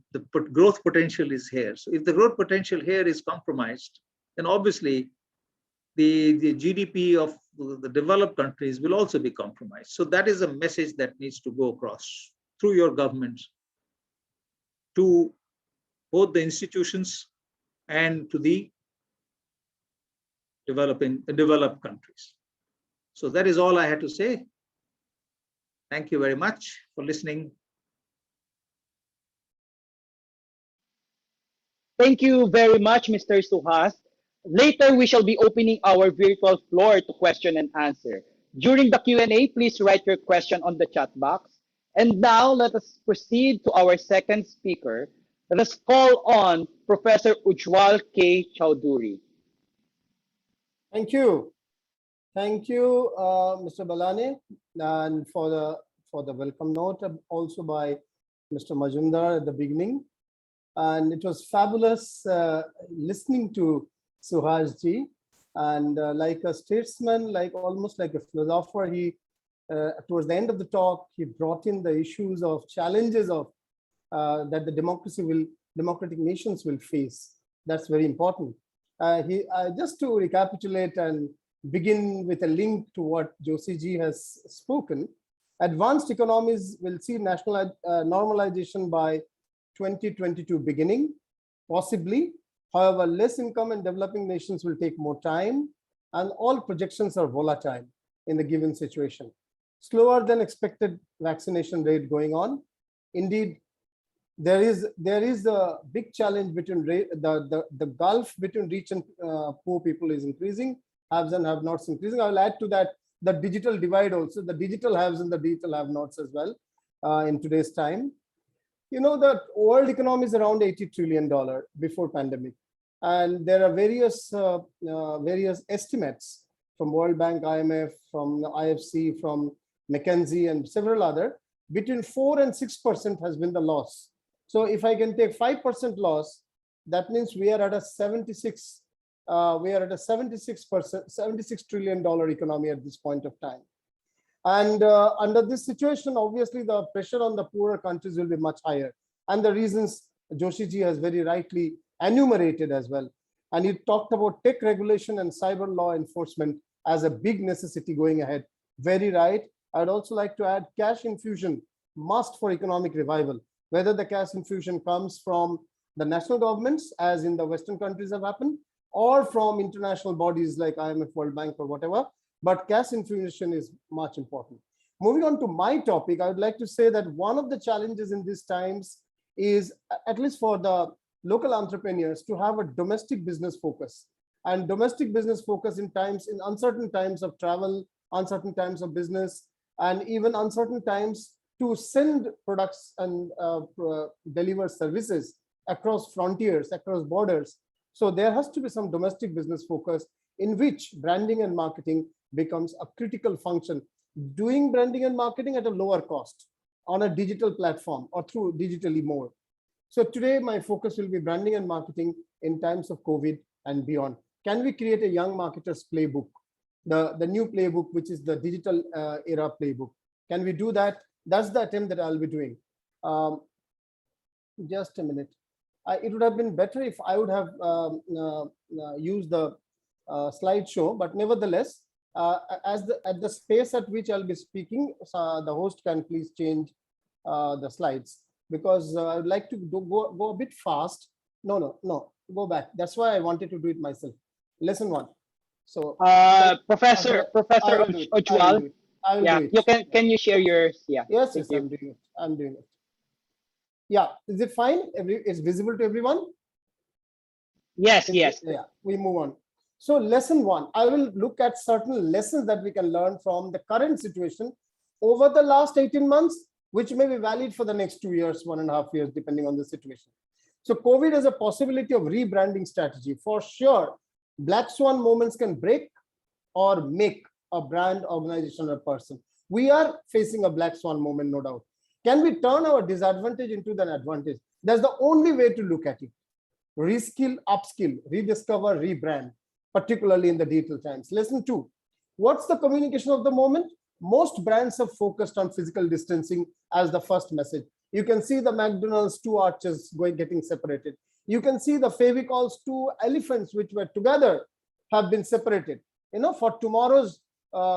growth potential is here. So if the growth potential here is compromised, then obviously the GDP of the developed countries will also be compromised. So that is a message that needs to go across through your governments to both the institutions and to the developed countries. So that is all I had to say. Thank you very much for listening. Thank you very much, Mr. Suhas. Later, we shall be opening our virtual floor to question and answer. During the Q&A, please write your question on the chat box. And now, let us proceed to our second speaker. Let us call on Professor Ujjwal K. Chowdhurry. Thank you. Thank you, Mr. Balani, and for the welcome note also by Mr. Majumdar at the beginning. And it was fabulous listening to Suhas ji, and like a statesman, almost like a philosopher, he towards the end of the talk, he brought in the issues of challenges of that the democratic nations will face. That's very important. Just to recapitulate and begin with a link to what Joshi ji has spoken, advanced economies will see national normalization by 2022 beginning, possibly. However, less income and developing nations will take more time, and all projections are volatile in the given situation. Slower than expected vaccination rate going on. Indeed, there is a big challenge between the gulf between rich and poor people is increasing, haves and have-nots increasing. I will add to that the digital divide also, the digital haves and the digital have-nots as well in today's time. You know, the world economy is around $80 trillion before pandemic. And there are various estimates from World Bank, IMF, from the IFC, from McKinsey, and several other. Between 4 and 6% has been the loss. So if I can take 5% loss, that means we are at a 76 $76 trillion economy at this point of time. And under this situation, obviously the pressure on the poorer countries will be much higher. And the reasons Joshi ji has very rightly enumerated as well. And he talked about tech regulation and cyber law enforcement as a big necessity going ahead. Very right. I'd also like to add cash infusion must for economic revival. Whether the cash infusion comes from the national governments, as in the Western countries have happened, or from international bodies like IMF, World Bank, or whatever. But cash infusion is much important. Moving on to my topic, I would like to say that one of the challenges in these times is, at least for the local entrepreneurs, to have a domestic business focus. And domestic business focus in uncertain times of travel, uncertain times of business, and even uncertain times to send products and deliver services across frontiers, across borders. So there has to be some domestic business focus in which branding and marketing becomes a critical function. Doing branding and marketing at a lower cost on a digital platform or through digitally more. So today my focus will be branding and marketing in times of COVID and beyond. Can we create a young marketers playbook, the new playbook, which is the digital era playbook? Can we do that? That's the attempt that I'll be doing. Just a minute. It would have been better if I would have used the slideshow, but nevertheless, at the space at which I'll be speaking, the host can please change the slides, because I would like to go a bit fast. No, go back. That's why I wanted to do it myself. Lesson 1. So, Professor Ujjwal, I will yeah, do it. can you share yours? Yeah. Yes, thank yes, you. I'm doing it. Yeah, is it fine? It's visible to everyone? Yes. Yeah, we move on. So lesson 1, I will look at certain lessons that we can learn from the current situation over the last 18 months, which may be valid for the next 2 years, 1.5 years, depending on the situation. So COVID has a possibility of rebranding strategy. For sure, black swan moments can break or make a brand, organization, or person. We are facing a black swan moment, no doubt. Can we turn our disadvantage into an advantage? That's the only way to look at it. Reskill, upskill, rediscover, rebrand, particularly in the digital times. Lesson 2, what's the communication of the moment? Most brands have focused on physical distancing as the first message. You can see the McDonald's 2 arches getting separated. You can see the Favicol's 2 elephants, which were together, have been separated. For tomorrow's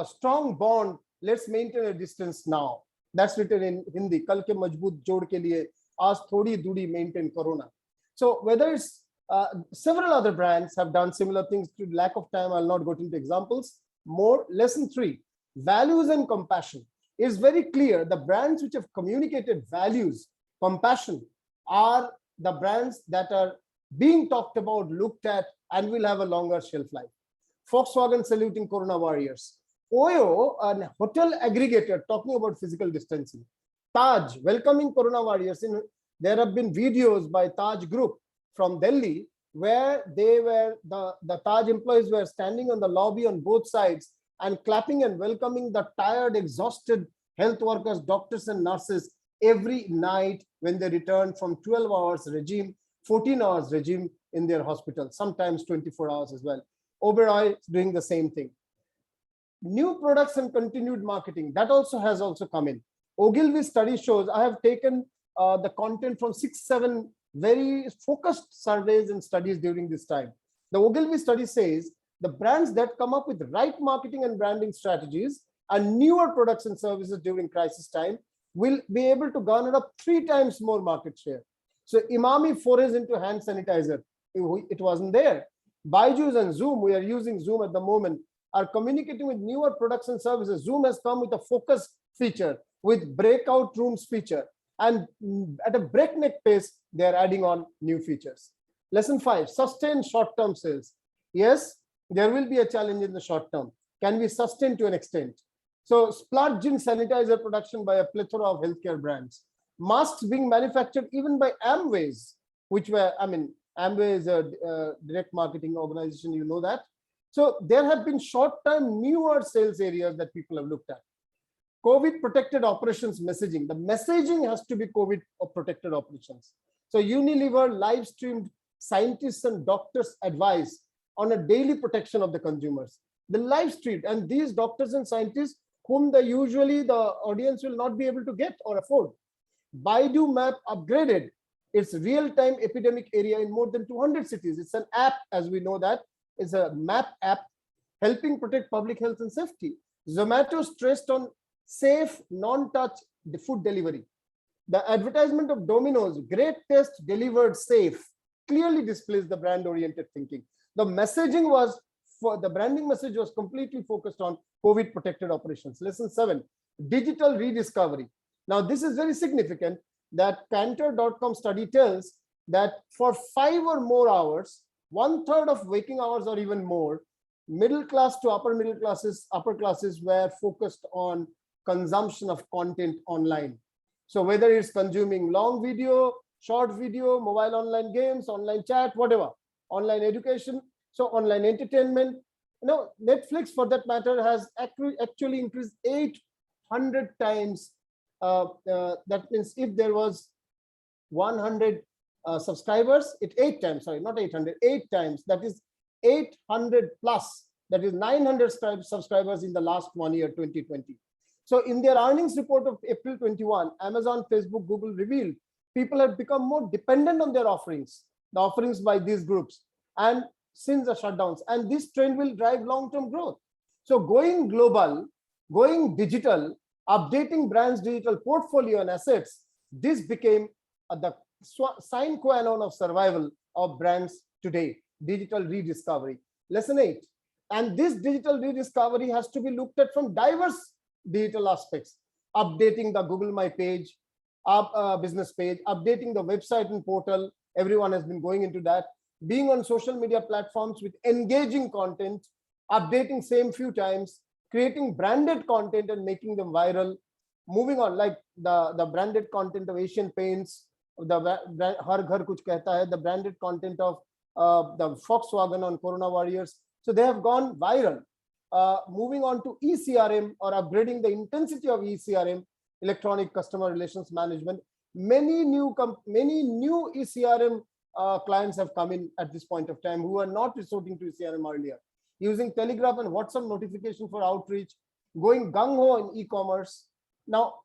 strong bond, let's maintain a distance now. That's written in Hindi. Kal ke majboot jod ke liye, aaj thodi duri maintain corona. So whether it's several other brands have done similar things. To lack of time, I'll not go into examples. More. Lesson 3, values and compassion. It's very clear the brands which have communicated values, compassion, are the brands that are being talked about, looked at, and will have a longer shelf life. Volkswagen saluting Corona warriors. Oyo, a hotel aggregator, talking about physical distancing. Taj welcoming Corona warriors. There have been videos by Taj Group from Delhi where the Taj employees were standing on the lobby on both sides and clapping and welcoming the tired, exhausted health workers, doctors, and nurses every night when they return from 12 hours regime, 14 hours regime in their hospital, sometimes 24 hours as well. Oberoi is doing the same thing. New products and continued marketing, that has come in. Ogilvy study shows, I have taken the content from 6-7 very focused surveys and studies during this time. The Ogilvy study says the brands that come up with the right marketing and branding strategies and newer products and services during crisis time will be able to garner up 3 times more market share. So Imami forays into hand sanitizer, it wasn't there. Byju's and Zoom, we are using Zoom at the moment, are communicating with newer products and services. Zoom has come with a focus feature, with breakout rooms feature, and at a breakneck pace, they are adding on new features. Lesson 5, sustain short-term sales. Yes, there will be a challenge in the short term. Can we sustain to an extent? So splurge in sanitizer production by a plethora of healthcare brands. Masks being manufactured even by Amways, which were, Amway is a direct marketing organization, you know that. So there have been short-term newer sales areas that people have looked at. COVID protected operations messaging. The messaging has to be COVID protected operations. So Unilever live streamed scientists and doctors' advice on a daily protection of the consumers. The live streamed, and these doctors and scientists whom usually the audience will not be able to get or afford. Baidu Map upgraded its real-time epidemic area in more than 200 cities. It's an app, as we know that. It's a map app helping protect public health and safety. Zomato stressed on safe, non-touch food delivery. The advertisement of Domino's, great taste delivered safe, clearly displays the brand-oriented thinking. The messaging was, the branding message was completely focused on COVID-protected operations. Lesson 7, digital rediscovery. Now, this is very significant that Cantor.com study tells that for 5 or more hours, 1/3 of waking hours or even more, middle class to upper middle classes, upper classes were focused on consumption of content online. So whether it's consuming long video, short video, mobile online games, online chat, whatever, online education, so online entertainment, Netflix for that matter has actually increased 800 times. That means if there was 100 subscribers, it 8 times, sorry, not 800, 8 times, that is 800 plus, that is 900 subscribers in the last 1 year, 2020. So in their earnings report of April 21, Amazon, Facebook, Google revealed people have become more dependent on their offerings, the offerings by these groups, and since the shutdowns, and this trend will drive long-term growth. So going global, going digital, updating brands' digital portfolio and assets, this became the sine qua non of survival of brands today, digital rediscovery. Lesson 8. And this digital rediscovery has to be looked at from diverse digital aspects, updating the Google My Page, business page, updating the website and portal. Everyone has been going into that. Being on social media platforms with engaging content, updating same few times, creating branded content and making them viral. Moving on, like the branded content of Asian Paints, the Har Ghar Kuch Kehta Hai, the branded content of the Volkswagen on Corona Warriors. So they have gone viral. Moving on to ECRM, or upgrading the intensity of ECRM, electronic customer relations management. Many new ECRM clients have come in at this point of time who are not resorting to ECRM earlier, using Telegraph and WhatsApp notification for outreach, going gung-ho in e-commerce. Now,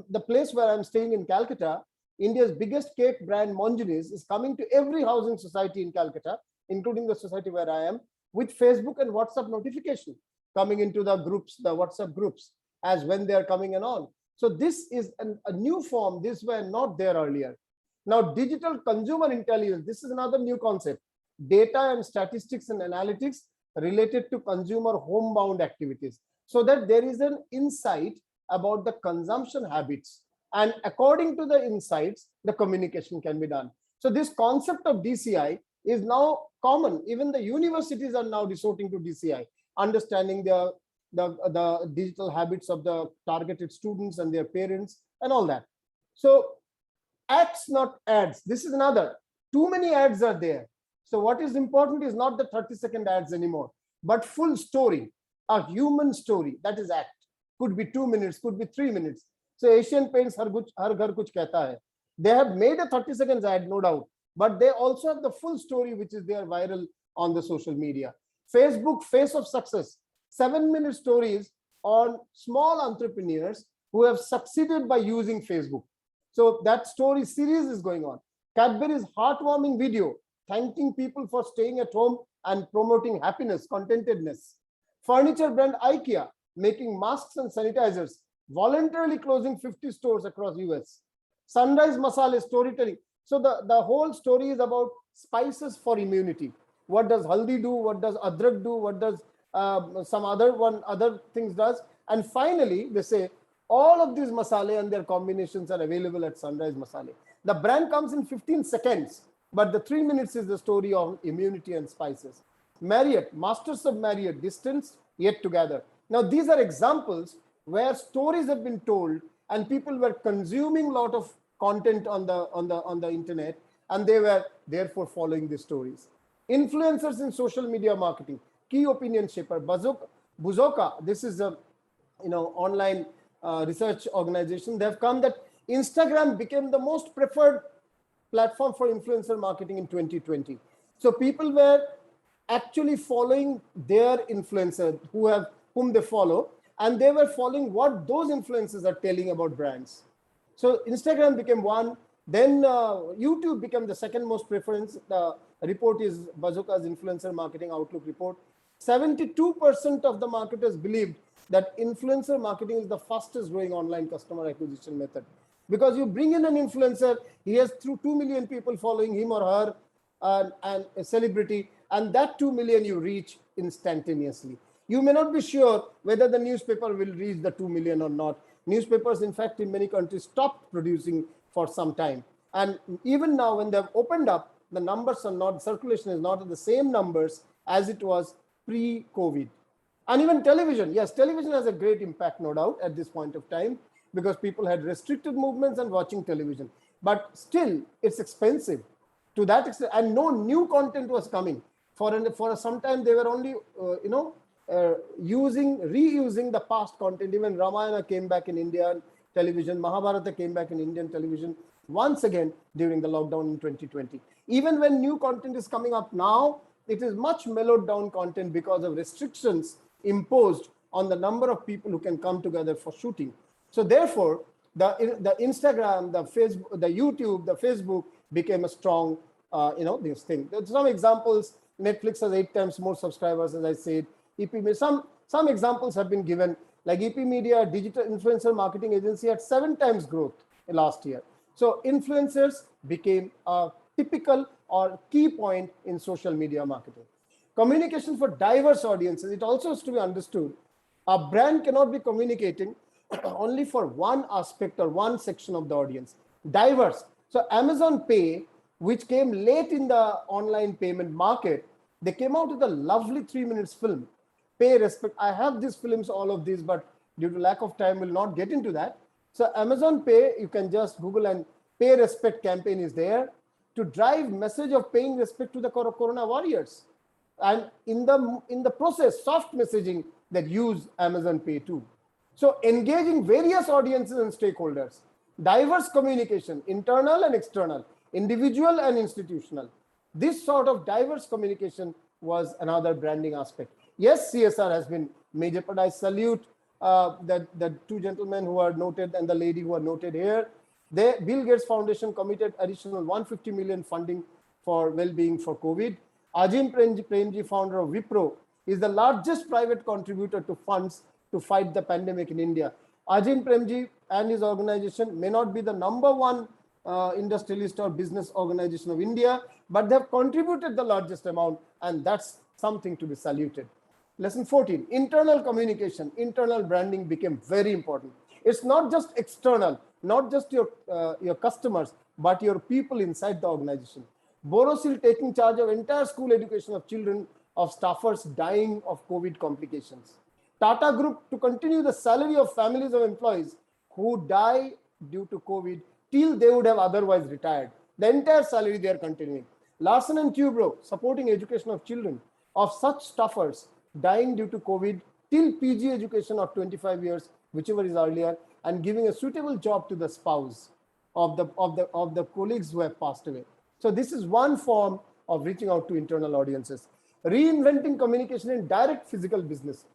the place where I'm staying in Calcutta, India's biggest cake brand Monjini's is coming to every housing society in Calcutta, including the society where I am, with Facebook and WhatsApp notification coming into the groups, the WhatsApp groups, as when they are coming and on. So this is a new form. These were not there earlier. Now, digital consumer intelligence, this is another new concept. Data and statistics and analytics related to consumer homebound activities, so that there is an insight about the consumption habits. And according to the insights, the communication can be done. So this concept of DCI is now common. Even the universities are now resorting to DCI, understanding the digital habits of the targeted students and their parents and all that. So acts, not ads. This is another. Too many ads are there. So what is important is not the 30-second ads anymore, but full story, a human story. That is act. Could be 2 minutes, could be 3 minutes. So Asian Paints Har Ghar Kuch Kehta Hai. They have made a 30 seconds ad, no doubt, but they also have the full story, which is there viral on the social media. Facebook Face of Success, 7-minute stories on small entrepreneurs who have succeeded by using Facebook. So that story series is going on. Cadbury's heartwarming video, thanking people for staying at home and promoting happiness, contentedness. Furniture brand IKEA, making masks and sanitizers, voluntarily closing 50 stores across US. Sunrise Masala storytelling. So the whole story is about spices for immunity. What does haldi do? What does adrak do? What does some other things does? And finally, they say all of these masala and their combinations are available at Sunrise Masala. The brand comes in 15 seconds, but the 3 minutes is the story of immunity and spices. Marriott, Masters of Marriott, distance yet together. Now these are examples where stories have been told and people were consuming a lot of content on the internet, and they were therefore following the stories. Influencers in social media marketing, key opinion shaper, Buzoka, this is a online research organization. They have come that Instagram became the most preferred platform for influencer marketing in 2020. So people were actually following their influencer whom they follow, and they were following what those influencers are telling about brands. So Instagram became one, then YouTube became the second most preference. The report is Bazooka's Influencer Marketing Outlook report. 72% of the marketers believed that influencer marketing is the fastest growing online customer acquisition method. Because you bring in an influencer, he has 2 million people following him or her, and a celebrity, and that 2 million you reach instantaneously. You may not be sure whether the newspaper will reach the 2 million or not. Newspapers, in fact, in many countries stopped producing for some time. And even now, when they've opened up, the numbers are not, circulation is not at the same numbers as it was pre-COVID. And even television, yes, television has a great impact, no doubt, at this point of time, because people had restricted movements and watching television. But still, it's expensive to that extent, and no new content was coming. For some time, they were only, reusing the past content. Even Ramayana came back in Indian television, Mahabharata came back in Indian television. once again during the lockdown in 2020. Even when new content is coming up now, it is much mellowed down content because of restrictions imposed on the number of people who can come together for shooting. So therefore, the Instagram, the Facebook, the YouTube, the Facebook became a strong, this thing. There's some examples. Netflix has 8 times more subscribers, as I said. Some examples have been given, like EP Media, digital influencer marketing agency, had 7 times growth last year. So influencers became a typical or key point in social media marketing. Communication for diverse audiences. It also has to be understood. A brand cannot be communicating only for one aspect or one section of the audience. Diverse. So Amazon Pay, which came late in the online payment market, they came out with a lovely 3 minutes film. Pay respect. I have these films, all of these, but due to lack of time, will not get into that. So Amazon Pay, you can just Google, and pay respect campaign is there to drive message of paying respect to the corona warriors. And in the process, soft messaging that use Amazon Pay too. So engaging various audiences and stakeholders, diverse communication, internal and external, individual and institutional. This sort of diverse communication was another branding aspect. Yes, CSR has been major, but I salute the 2 gentlemen who are noted and the lady who are noted here. Bill Gates Foundation committed additional 150 million funding for well-being for COVID. Ajim Premji, founder of Wipro, is the largest private contributor to funds to fight the pandemic in India. Ajim Premji and his organization may not be the #1 industrialist or business organization of India, but they have contributed the largest amount, and that's something to be saluted. Lesson 14, internal communication, internal branding became very important. It's not just external, not just your customers, but your people inside the organization. Borosil taking charge of entire school education of children of staffers dying of COVID complications. Tata Group to continue the salary of families of employees who die due to COVID till they would have otherwise retired. The entire salary they are continuing. Larsen and Toubro supporting education of children of such staffers dying due to COVID till PG education of 25 years, whichever is earlier, and giving a suitable job to the spouse of the colleagues who have passed away. So this is one form of reaching out to internal audiences. Reinventing communication in direct physical business.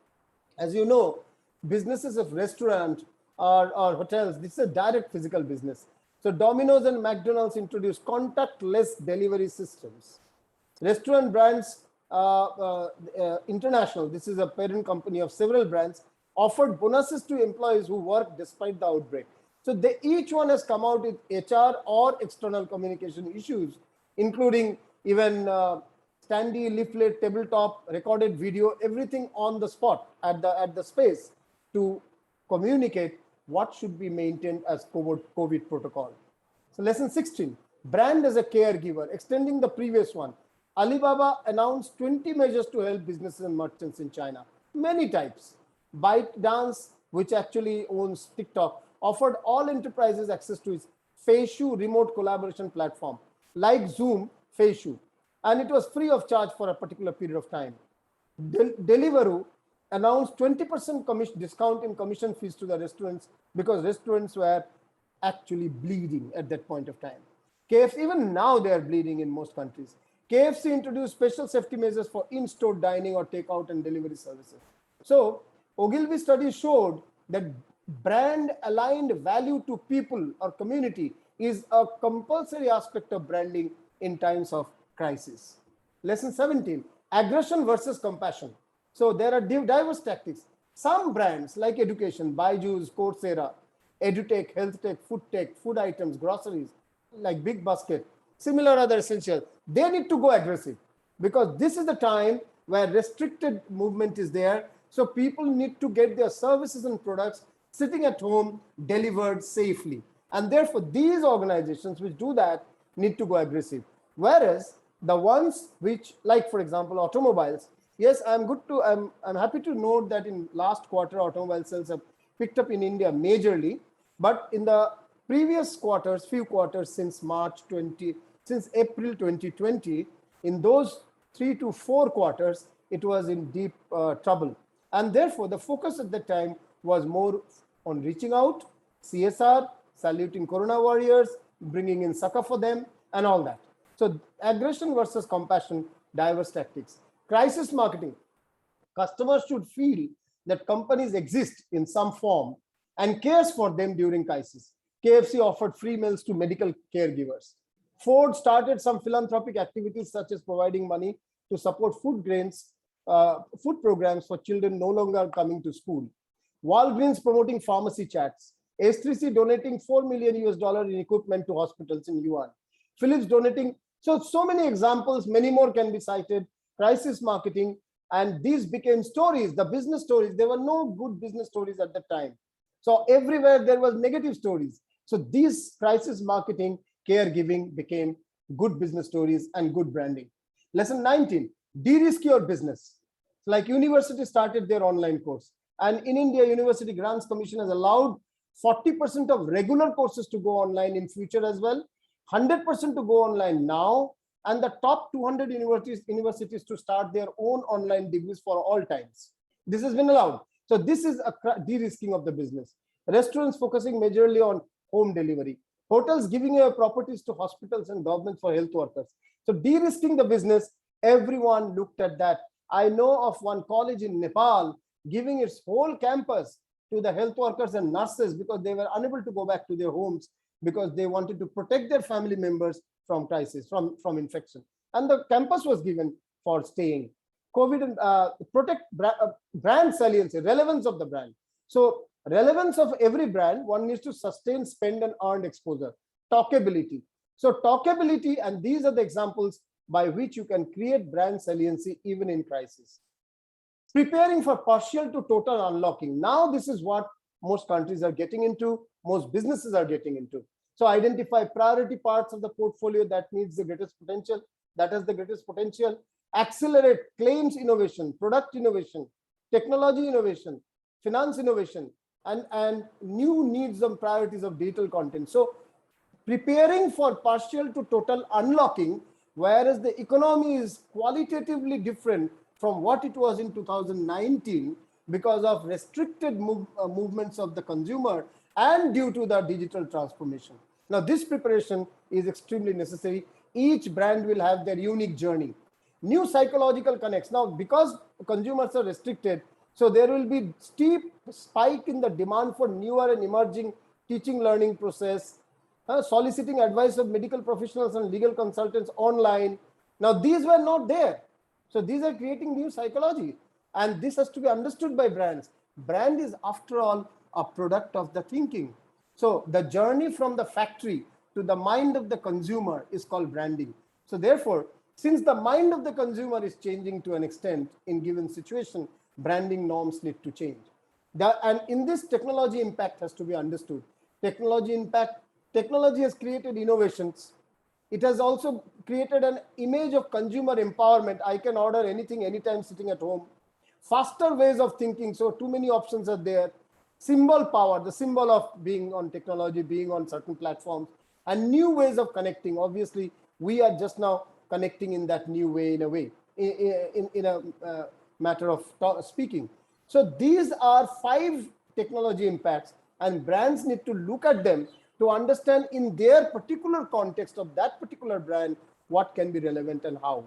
As you know, businesses of restaurant or hotels, this is a direct physical business. So Domino's and McDonald's introduced contactless delivery systems. Restaurant brands International, this is a parent company of several brands, offered bonuses to employees who work despite the outbreak. So each one has come out with HR or external communication issues, including even standee, leaflet, tabletop, recorded video, everything on the spot at the space to communicate what should be maintained as COVID protocol. So lesson 16, brand as a caregiver, extending the previous one. Alibaba announced 20 measures to help businesses and merchants in China, many types. ByteDance, which actually owns TikTok, offered all enterprises access to its Feishu remote collaboration platform, like Zoom, Feishu, and it was free of charge for a particular period of time. Deliveroo announced 20% discount in commission fees to the restaurants because restaurants were actually bleeding at that point of time. KFC, even now they are bleeding in most countries. KFC introduced special safety measures for in-store dining or takeout and delivery services. So Ogilvy study showed that brand aligned value to people or community is a compulsory aspect of branding in times of crisis. Lesson 17, aggression versus compassion. So there are diverse tactics. Some brands like education, Byju's, Coursera, EduTech, HealthTech, FoodTech, food items, groceries, like Big Basket, similar other essentials, they need to go aggressive because this is the time where restricted movement is there. So people need to get their services and products sitting at home delivered safely. And therefore, these organizations which do that need to go aggressive. Whereas the ones which, like for example, automobiles, yes, I'm happy to note that in last quarter, automobile sales have picked up in India majorly, but in the previous quarters, few quarters since April 2020, in those 3 to 4 quarters, it was in deep trouble. And therefore, the focus at that time was more on reaching out, CSR, saluting Corona warriors, bringing in succor for them and all that. So aggression versus compassion, diverse tactics. Crisis marketing. Customers should feel that companies exist in some form and cares for them during crisis. KFC offered free meals to medical caregivers. Ford started some philanthropic activities such as providing money to support food programs for children no longer coming to school. Walgreens promoting pharmacy chats. S3C donating $4 million in equipment to hospitals in Yuan. Philips donating. So many examples, many more can be cited. Crisis marketing, and these became stories, the business stories. There were no good business stories at the time. So everywhere there was negative stories. So these crisis marketing, caregiving became good business stories and good branding. Lesson 19, de-risk your business. Like universities started their online course. And in India, University Grants Commission has allowed 40% of regular courses to go online in future as well, 100% to go online now, and the top 200 universities to start their own online degrees for all times. This has been allowed. So this is a de-risking of the business. Restaurants focusing majorly on home delivery. Hotels giving away properties to hospitals and governments for health workers. So de-risking the business, everyone looked at that. I know of one college in Nepal giving its whole campus to the health workers and nurses because they were unable to go back to their homes because they wanted to protect their family members from crisis, from infection. And the campus was given for staying. COVID and protect brand saliency, relevance of the brand. So relevance of every brand, one needs to sustain, spend and earn exposure. Talkability. So talkability, and these are the examples by which you can create brand saliency even in crisis. Preparing for partial to total unlocking. Now this is what most countries are getting into, most businesses are getting into. So identify priority parts of the portfolio that needs the greatest potential, that has the greatest potential. Accelerate claims innovation, product innovation, technology innovation, finance innovation, and new needs and priorities of digital content. So preparing for partial to total unlocking, whereas the economy is qualitatively different from what it was in 2019 because of restricted movements of the consumer and due to the digital transformation. Now, this preparation is extremely necessary. Each brand will have their unique journey. New psychological connects. Now, because consumers are restricted, so there will be steep spike in the demand for newer and emerging teaching learning process, soliciting advice of medical professionals and legal consultants online. Now, these were not there. So these are creating new psychology. And this has to be understood by brands. Brand is, after all, a product of the thinking. So the journey from the factory to the mind of the consumer is called branding. So therefore, since the mind of the consumer is changing to an extent in given situation, branding norms need to change. And in this, technology impact has to be understood. Technology impact, technology has created innovations. It has also created an image of consumer empowerment. I can order anything, anytime sitting at home. Faster ways of thinking, so too many options are there. Symbol power, the symbol of being on technology, being on certain platforms, and new ways of connecting. Obviously, we are just now connecting in that new way, in a way, in a matter of speaking. So these are 5 technology impacts, and brands need to look at them to understand in their particular context of that particular brand, what can be relevant and how.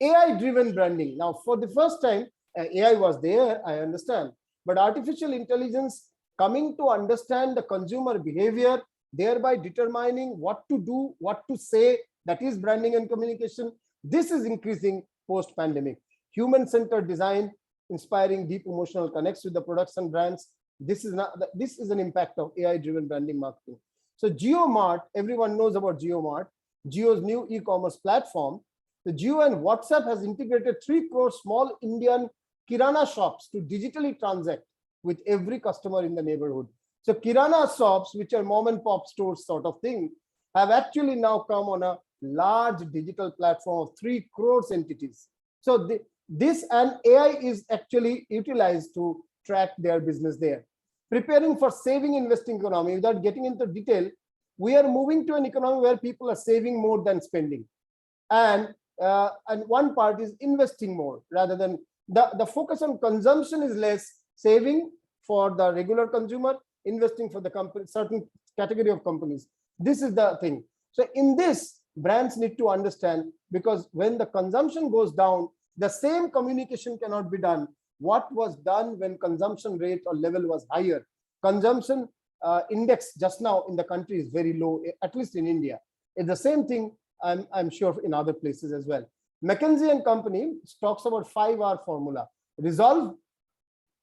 AI-driven branding. Now, for the first time, AI was there, I understand, but artificial intelligence coming to understand the consumer behavior, thereby determining what to do, what to say, that is branding and communication. This is increasing post-pandemic. Human-centered design, inspiring deep emotional connects with the products and brands. This is an impact of AI-driven branding marketing. So JioMart, everyone knows about JioMart, Jio's new e-commerce platform. The Jio and WhatsApp has integrated 3 crore small Indian Kirana shops to digitally transact with every customer in the neighborhood. So Kirana shops, which are mom and pop stores sort of thing, have actually now come on a large digital platform of 3 crore entities. So this and AI is actually utilized to track their business there. Preparing for saving investing economy. Without getting into detail, we are moving to an economy where people are saving more than spending. And one part is investing more rather than the focus on consumption is less, saving for the regular consumer, investing for the company, certain category of companies. This is the thing. So in this, brands need to understand, because when the consumption goes down, the same communication cannot be done what was done when consumption rate or level was higher. Consumption index just now in the country is very low, at least in India. It's the same thing, I'm sure, in other places as well. McKinsey and Company talks about 5R formula. Resolve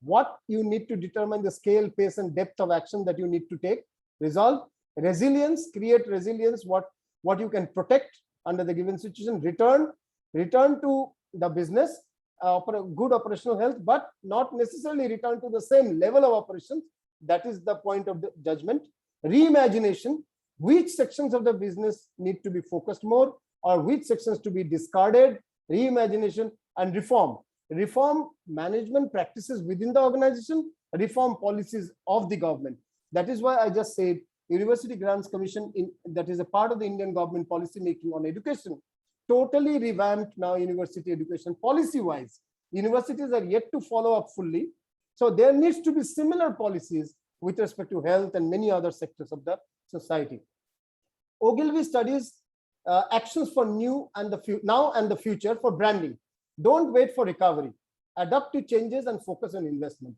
what you need to determine the scale, pace, and depth of action that you need to take. Resolve. Resilience, create resilience, what you can protect under the given situation. Return to the business, good operational health, but not necessarily return to the same level of operations. That is the point of the judgment. Reimagination, which sections of the business need to be focused more, or which sections to be discarded. Reimagination. And reform. Reform management practices within the organization, reform policies of the government. That is why I just said University Grants Commission, that is a part of the Indian government policy making on education, totally revamped now university education policy wise. Universities are yet to follow up fully. So there needs to be similar policies with respect to health and many other sectors of the society. Ogilvy studies actions for now and the future for branding. Don't wait for recovery. Adapt to changes and focus on investment.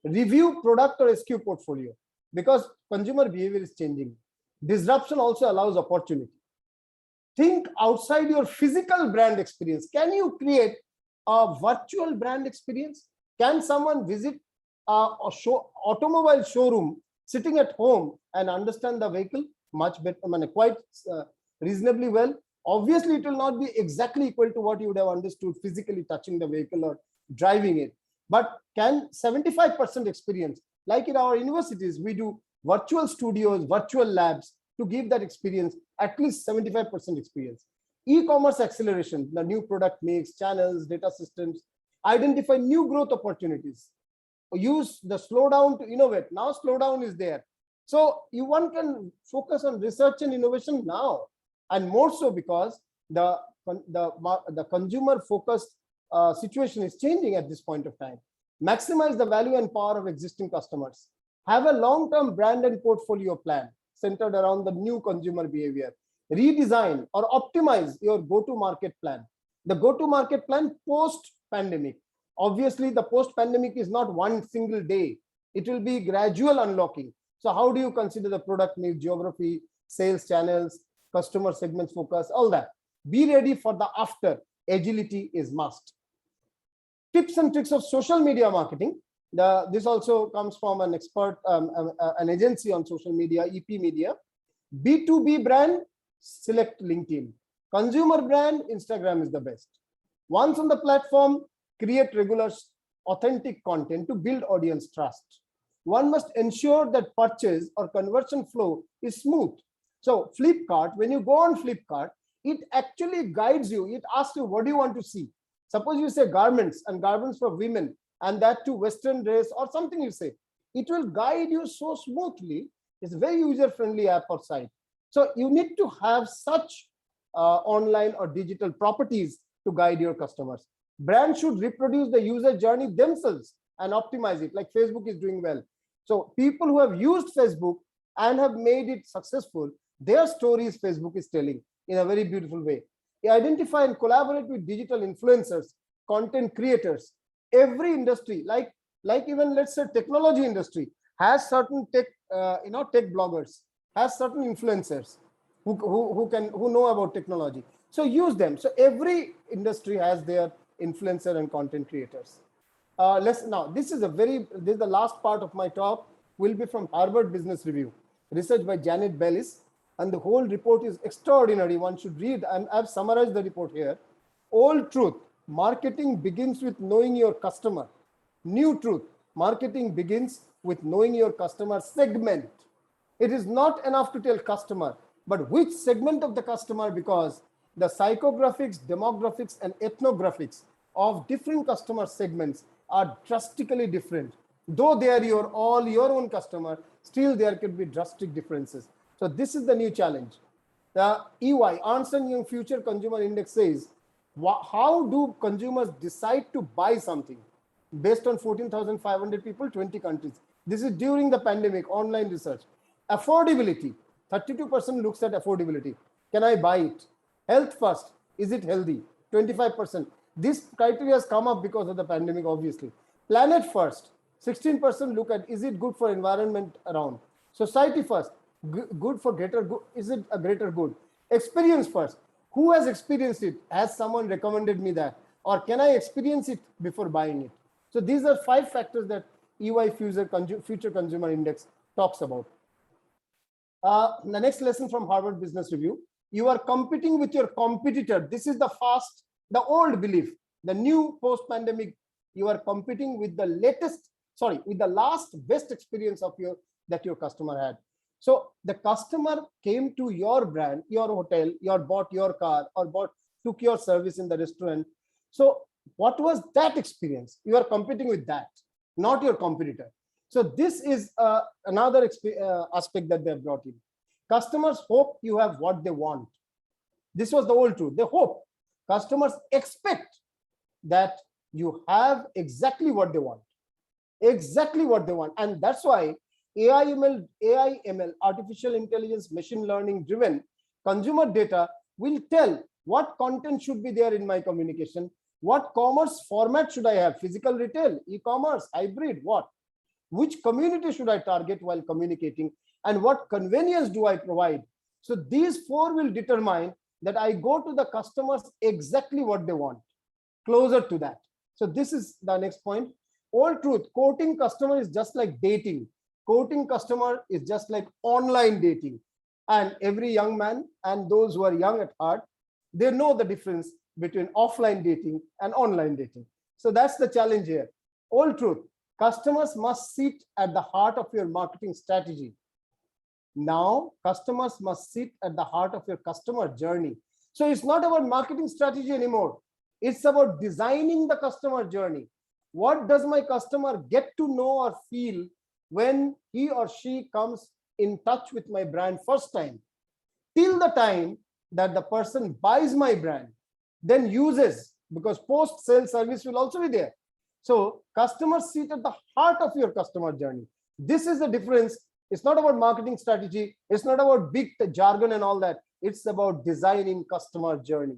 Review product or SKU portfolio, because consumer behavior is changing. Disruption also allows opportunity. Think outside your physical brand experience. Can you create a virtual brand experience? Can someone visit automobile showroom sitting at home and understand the vehicle much better, quite reasonably well? Obviously, it will not be exactly equal to what you would have understood physically touching the vehicle or driving it. But can 75% experience, like in our universities, we do virtual studios, virtual labs to give that experience, at least 75% experience. E-commerce acceleration, the new product mix, channels, data systems, identify new growth opportunities. Use the slowdown to innovate. Now slowdown is there. So one can focus on research and innovation now, and more so because the consumer focused situation is changing at this point of time. Maximize the value and power of existing customers. Have a long-term brand and portfolio plan centered around the new consumer behavior. Redesign or optimize your go-to-market plan. The go-to-market plan post-pandemic. Obviously, the post-pandemic is not one single day. It will be gradual unlocking. So how do you consider the product needs, geography, sales channels, customer segments focus, all that? Be ready for the after. Agility is must. Tips and tricks of social media marketing. This also comes from an expert, an agency on social media, EP Media. B2B brand, select LinkedIn. Consumer brand, Instagram is the best. Once on the platform, create regular, authentic content to build audience trust. One must ensure that purchase or conversion flow is smooth. So Flipkart, when you go on Flipkart, it actually guides you. It asks you, what do you want to see? Suppose you say garments and garments for women, and that to Western dress or something you say. It will guide you so smoothly. It's a very user-friendly app or site. So you need to have such online or digital properties to guide your customers. Brands should reproduce the user journey themselves and optimize it, like Facebook is doing well. So people who have used Facebook and have made it successful, their stories Facebook is telling in a very beautiful way. Identify and collaborate with digital influencers, content creators. Every industry, like even let's say technology industry, has certain tech bloggers, has certain influencers who know about technology. So use them. So every industry has their influencer and content creators. This is the last part of my talk, will be from Harvard Business Review, research by Janet Bellis, and the whole report is extraordinary. One should read, and I've summarized the report here. Old truth, marketing begins with knowing your customer. New truth, marketing begins with knowing your customer segment. It is not enough to tell customer, but which segment of the customer, because the psychographics, demographics, and ethnographics of different customer segments are drastically different. Though they are all your own customer, still there could be drastic differences. So this is the new challenge. The EY, Ernst & Young Future Consumer Index says, how do consumers decide to buy something? Based on 14,500 people, 20 countries. This is during the pandemic, online research. Affordability. 32% looks at affordability. Can I buy it? Health first. Is it healthy? 25%. This criteria has come up because of the pandemic, obviously. Planet first. 16% look at, is it good for environment around? Society first. Good for greater good. Is it a greater good? Experience first. Who has experienced it? Has someone recommended me that? Or can I experience it before buying it? So these are 5 factors that EY Future Consumer Index talks about. The next lesson from Harvard Business Review. You are competing with your competitor. This is the old belief. The new post-pandemic, you are competing with the with the last best experience of that your customer had. So the customer came to your brand, your hotel, bought your car, or took your service in the restaurant. So what was that experience? You are competing with that, not your competitor. So this is another aspect that they have brought in. Customers hope you have what they want. This was the old truth. They hope. Customers expect that you have exactly what they want. Exactly what they want. And that's why AI/ML, artificial intelligence, machine learning driven consumer data will tell what content should be there in my communication, what commerce format should I have, physical retail, e-commerce, hybrid, what? Which community should I target while communicating, and what convenience do I provide? So these 4 will determine that I go to the customers exactly what they want, closer to that. So this is the next point. Old truth, quoting customer is just like dating. Quoting customer is just like online dating. And every young man and those who are young at heart, they know the difference between offline dating and online dating. So that's the challenge here. Old truth, customers must sit at the heart of your marketing strategy. Now, customers must sit at the heart of your customer journey. So it's not about marketing strategy anymore. It's about designing the customer journey. What does my customer get to know or feel when he or she comes in touch with my brand first time, till the time that the person buys my brand, then uses, because post-sale service will also be there. So customers sit at the heart of your customer journey. This is the difference. It's not about marketing strategy. It's not about big jargon and all that. It's about designing customer journey.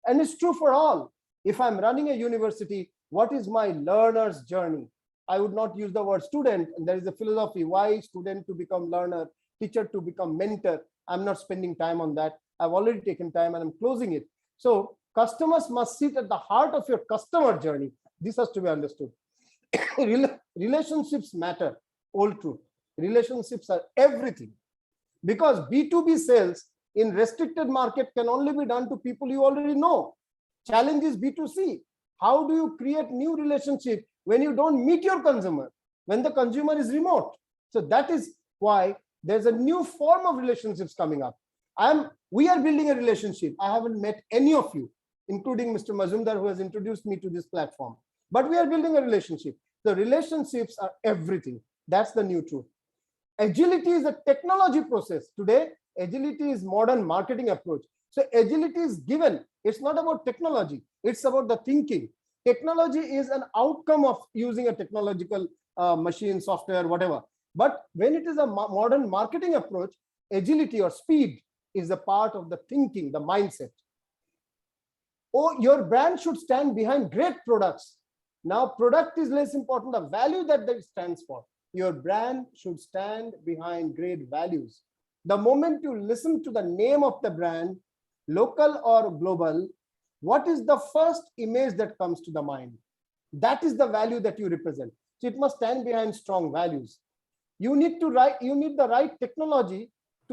And it's true for all. If I'm running a university, what is my learner's journey? I would not use the word student. And there is a philosophy, why student to become learner, teacher to become mentor. I'm not spending time on that. I've already taken time and I'm closing it. So customers must sit at the heart of your customer journey. This has to be understood. Relationships matter. Old truth. Relationships are everything. Because B2B sales in restricted market can only be done to people you already know. Challenge is B2C. How do you create new relationship when you don't meet your consumer, when the consumer is remote? So that is why there's a new form of relationships coming up. We are building a relationship. I haven't met any of you, including Mr. Majumdar, who has introduced me to this platform. But we are building a relationship. The relationships are everything. That's the new truth. Agility is a technology process. Today, agility is modern marketing approach. So agility is given. It's not about technology. It's about the thinking. Technology is an outcome of using a technological machine, software, whatever. But when it is a modern marketing approach, agility or speed is a part of the thinking, the mindset. Oh, your brand should stand behind great products. Now, product is less important, the value that it stands for. Your brand should stand behind great values. The moment you listen to the name of the brand, local or global, what is the first image that comes to the mind? That is the value that you represent. So it must stand behind strong values. You need the right technology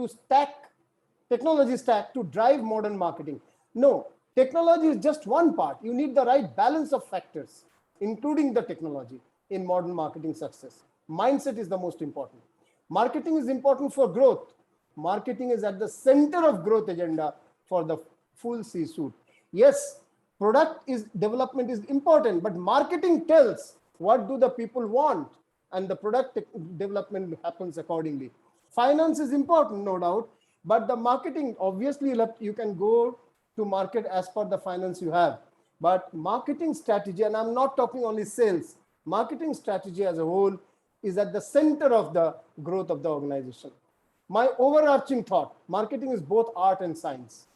stack to drive modern marketing. No, technology is just one part. You need the right balance of factors, including the technology in modern marketing success. Mindset is the most important. Marketing is important for growth. Marketing is at the center of growth agenda for the full C-suite. Yes, product development is important, but marketing tells what do the people want, and the product development happens accordingly. Finance is important, no doubt, but the marketing, obviously, you can go to market as per the finance you have. But marketing strategy, and I'm not talking only sales, marketing strategy as a whole is at the center of the growth of the organization. My overarching thought, marketing is both art and science.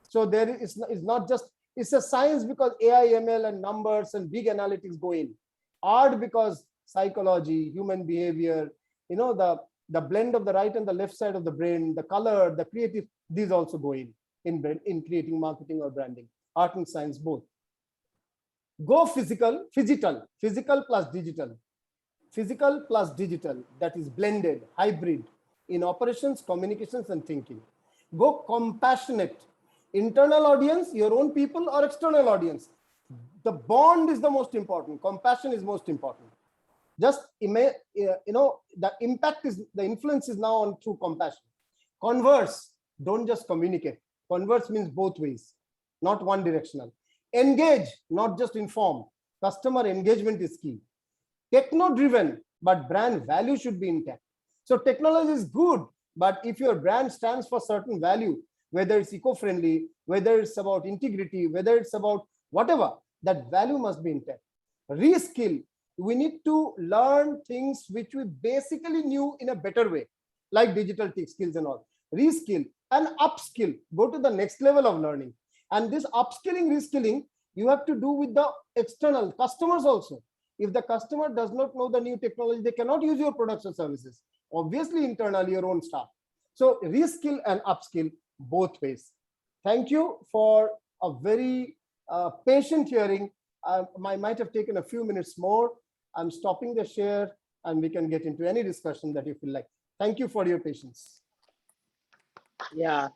So there is not just, it's a science because AI, ML and numbers and big analytics go in. Art because psychology, human behavior, the blend of the right and the left side of the brain, the color, the creative, these also go in creating marketing or branding. Art and science both. Go physical plus digital. Physical plus digital, that is blended, hybrid in operations, communications, and thinking. Go compassionate. Internal audience, your own people, or external audience. The bond is the most important. Compassion is most important. Just, the impact is, the influence is now on through compassion. Converse, don't just communicate. Converse means both ways, not one directional. Engage, not just inform. Customer engagement is key. Techno-driven, but brand value should be intact. So technology is good, but if your brand stands for certain value, whether it's eco-friendly, whether it's about integrity, whether it's about whatever, that value must be intact. Reskill, we need to learn things which we basically knew in a better way, like digital tech skills and all. Reskill and upskill, go to the next level of learning. And this upskilling, reskilling, you have to do with the external customers also. If the customer does not know the new technology, they cannot use your products or services. Obviously, internally, your own staff. So reskill and upskill both ways. Thank you for a very patient hearing. I might have taken a few minutes more. I'm stopping the share and we can get into any discussion that you feel like. Thank you for your patience. Yeah.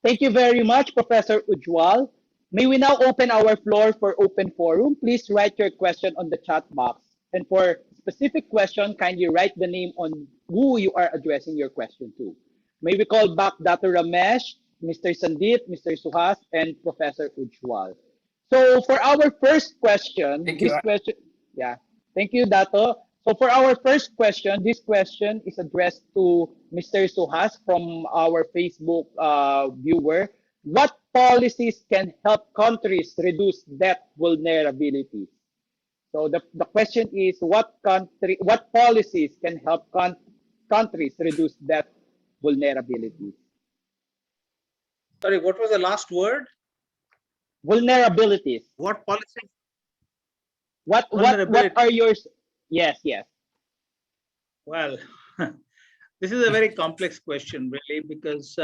Thank you very much, Professor Ujjwal. May we now open our floor for open forum. Please write your question on the chat box. And for specific question, kindly write the name on who you are addressing your question to. May we call back Dato Ramesh, Mr. Sandeep, Mr. Suhas, and Professor Ujjwal. So for our first question, Thank you. Thank you, Dato. So for our first question, this question is addressed to Mr. Suhas from our Facebook viewer. What policies can help countries reduce debt vulnerability? So the question is, what policies can help countries reduce debt vulnerability? Sorry, what was the last word? Vulnerabilities. What policies? What are yours? Yes. Well, this is a very complex question, really, because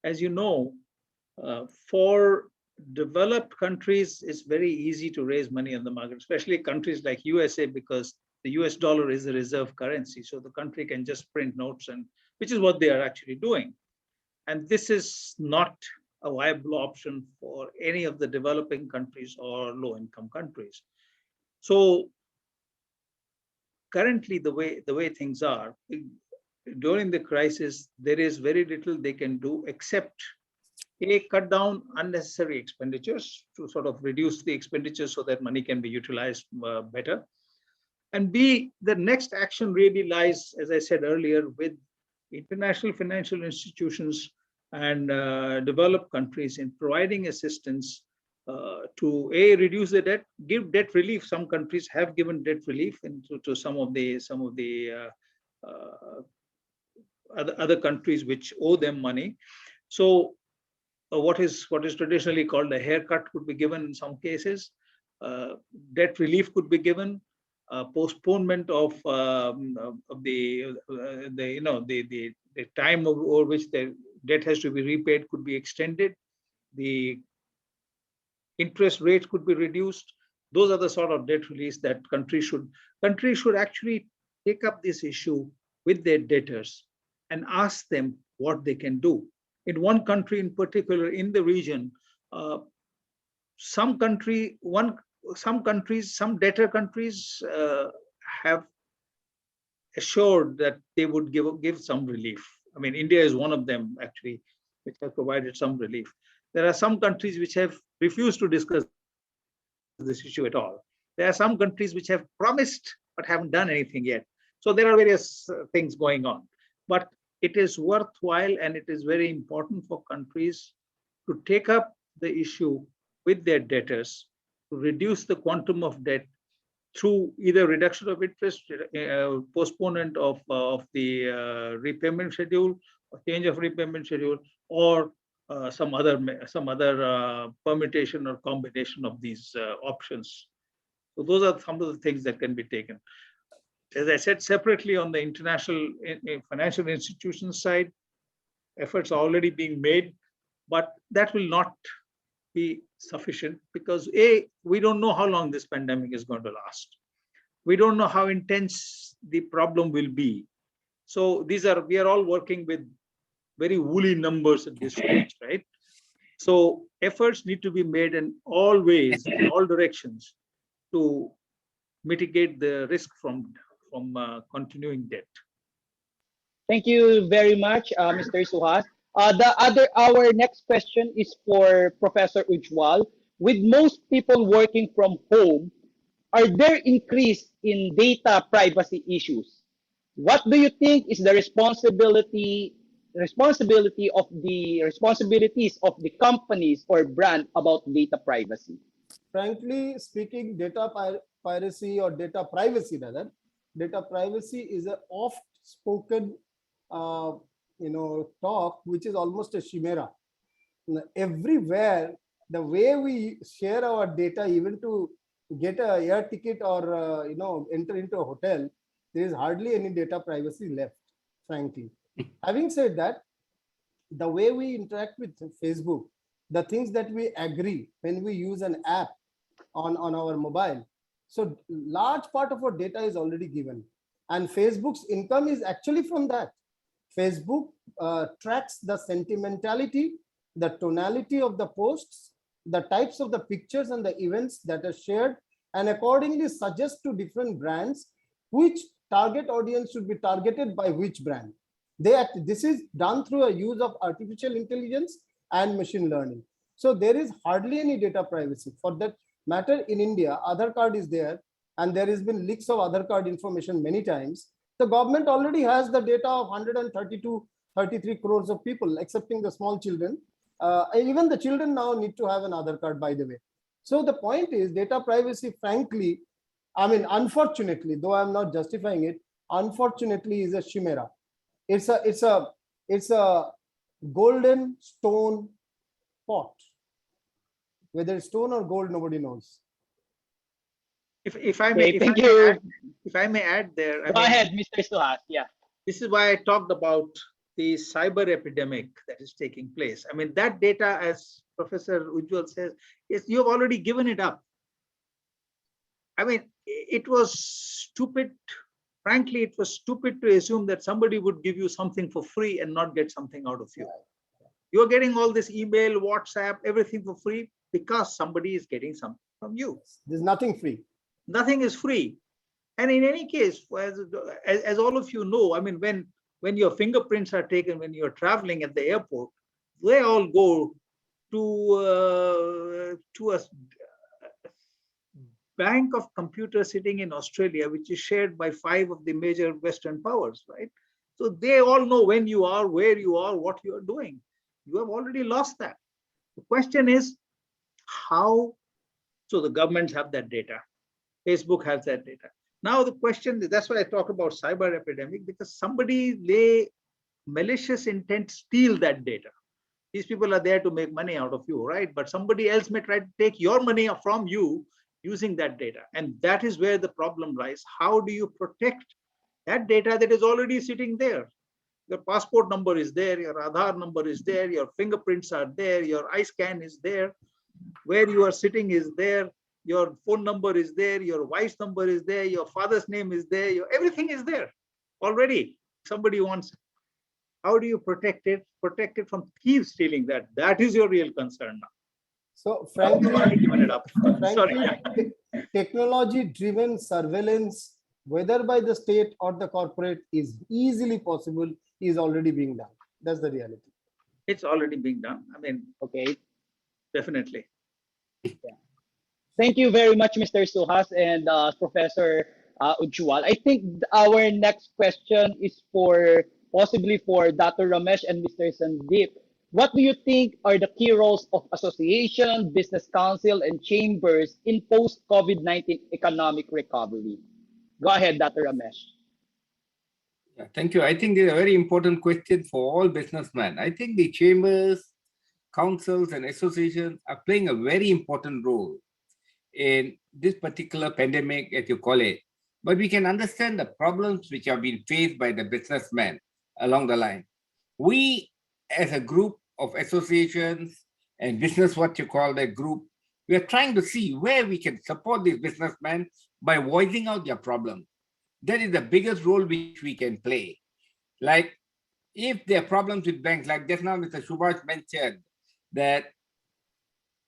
as you know, for developed countries, it's very easy to raise money on the market, especially countries like USA, because the US dollar is a reserve currency. So the country can just print notes, and which is what they are actually doing. And this is not a viable option for any of the developing countries or low-income countries. So currently, the way things are, during the crisis, there is very little they can do except A, cut down unnecessary expenditures to sort of reduce the expenditures so that money can be utilized better. And B, the next action really lies, as I said earlier, with international financial institutions and developed countries in providing assistance to A, reduce the debt, give debt relief. Some countries have given debt relief to some of the other countries which owe them money. So what is traditionally called a haircut could be given in some cases. Debt relief could be given. Postponement of the time over which the debt has to be repaid could be extended. The interest rate could be reduced. Those are the sort of debt relief that countries should actually take up this issue with their debtors and ask them what they can do. In one country in particular in the region, some debtor countries have assured that they would give some relief. I mean, India is one of them actually, which has provided some relief. There are some countries which have refused to discuss this issue at all. There are some countries which have promised but haven't done anything yet. So there are various things going on. But it is worthwhile and it is very important for countries to take up the issue with their debtors to reduce the quantum of debt through either reduction of interest, postponement of the repayment schedule, or change of repayment schedule, or some other permutation or combination of these options. So those are some of the things that can be taken. As I said, separately on the international financial institutions side, efforts are already being made, but that will not be sufficient because we don't know how long this pandemic is going to last. We don't know how intense the problem will be. So we are all working with very woolly numbers at this stage, right? So efforts need to be made in all ways, in all directions, to mitigate the risk from continuing debt. Thank you very much, Mr. Suhas. Our next question is for Professor Ujjwal. With most people working from home, are there increase in data privacy issues? What do you think is the responsibilities of the companies or brand about data privacy? Frankly speaking, data piracy or data privacy rather, data privacy is a oft spoken talk which is almost a chimera. Everywhere, the way we share our data, even to get a air ticket or enter into a hotel, there is hardly any data privacy left, frankly. Having said that, the way we interact with Facebook, the things that we agree when we use an app on our mobile, so large part of our data is already given, and Facebook's income is actually from that. Facebook tracks the sentimentality, the tonality of the posts, the types of the pictures and the events that are shared, and accordingly suggests to different brands which target audience should be targeted by which brand. This is done through a use of artificial intelligence and machine learning. So there is hardly any data privacy. For that matter, in India, Aadhaar card is there, and there has been leaks of Aadhaar card information many times. The government already has the data of 133 crores of people, excepting the small children. And even the children now need to have an Aadhaar card, by the way. So the point is, data privacy, frankly, I mean, unfortunately, though I'm not justifying it, unfortunately is a chimera. It's a golden stone pot. Whether it's stone or gold, nobody knows. If I may add there. Go ahead, Mr. Suhas. Yeah. This is why I talked about the cyber epidemic that is taking place. I mean, that data, as Professor Ujjwal says, is you have already given it up. I mean, it was stupid. Frankly, it was stupid to assume that somebody would give you something for free and not get something out of you. You're getting all this email, WhatsApp, everything for free because somebody is getting something from you. There's nothing free. Nothing is free. And in any case, as all of you know, I mean, when your fingerprints are taken, when you're traveling at the airport, they all go to a bank of computers sitting in Australia, which is shared by 5 of the major Western powers, right? So they all know when you are, where you are, what you are doing. You have already lost that. The question is how, so the governments have that data. Facebook has that data. Now the question is, that's why I talk about cyber epidemic, because somebody malicious intent steal that data. These people are there to make money out of you, right? But somebody else may try to take your money from you using that data. And that is where the problem lies. How do you protect that data that is already sitting there? Your passport number is there, your Aadhaar number is there, your fingerprints are there, your eye scan is there, where you are sitting is there, your phone number is there, your wife's number is there, your father's name is there, everything is there already. Somebody wants it. How do you protect it? Protect it from thieves stealing that. That is your real concern now. So frankly, given it up. technology-driven surveillance, whether by the state or the corporate, is easily possible, is already being done. That's the reality. It's already being done. I mean, okay, definitely. Yeah. Thank you very much, Mr. Suhas and Professor Ujjwal. I think our next question is possibly for Dato Ramesh and Mr. Sandeep. what do you think are the key roles of association, business council, and chambers in post-COVID-19 economic recovery? Go ahead, Dato Ramesh. Yeah, thank you. I think this is a very important question for all businessmen. I think the chambers, councils, and associations are playing a very important role in this particular pandemic, as you call it. But we can understand the problems which have been faced by the businessmen along the line. We, as a group of associations and business, what you call that group, we are trying to see where we can support these businessmen by voicing out their problems. That is the biggest role which we can play. Like if there are problems with banks, like just now Mr. Suhas mentioned, that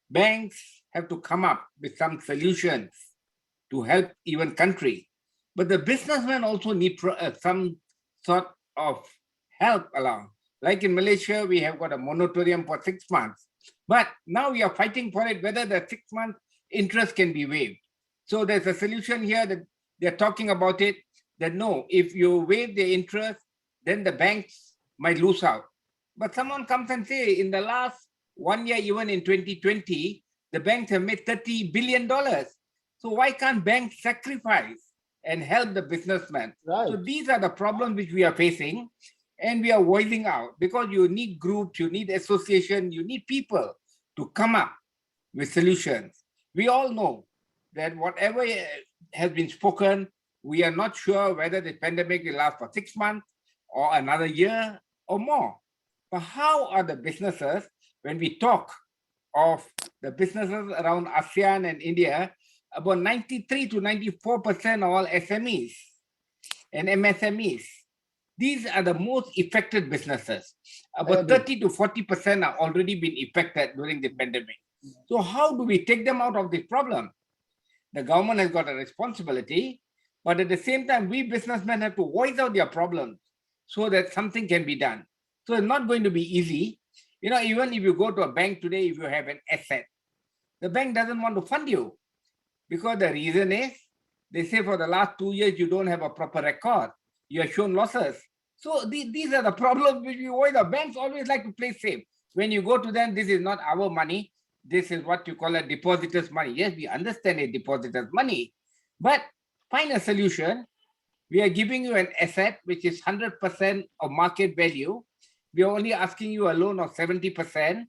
banks have to come up with some solutions to help even country. But the businessmen also need some sort of help along. Like in Malaysia, we have got a moratorium for 6 months. But now we are fighting for it, whether the 6 month interest can be waived. So there's a solution here that they're talking about it, that no, if you waive the interest, then the banks might lose out. But someone comes and say, in the last 1 year, even in 2020, the banks have made $30 billion. So why can't banks sacrifice and help the businessmen? Right. So these are the problems which we are facing, and we are voicing out, because you need groups, you need association, you need people to come up with solutions. We all know that whatever has been spoken, we are not sure whether the pandemic will last for 6 months or another year or more. But how are the businesses, when we talk of the businesses around ASEAN and India, about 93 to 94% are all SMEs and MSMEs. These are the most affected businesses. About 30 to 40% are already been affected during the pandemic. So how do we take them out of this problem? The government has got a responsibility, but at the same time, we businessmen have to voice out their problems so that something can be done. So it's not going to be easy. You know, even if you go to a bank today, if you have an asset, the bank doesn't want to fund you, because the reason is, they say for the last 2 years, you don't have a proper record. You have shown losses. So these are the problems which we avoid. The banks always like to play safe. When you go to them, this is not our money. This is what you call a depositor's money. Yes, we understand a depositor's money, but find a solution. We are giving you an asset which is 100% of market value. We are only asking you a loan of 70%.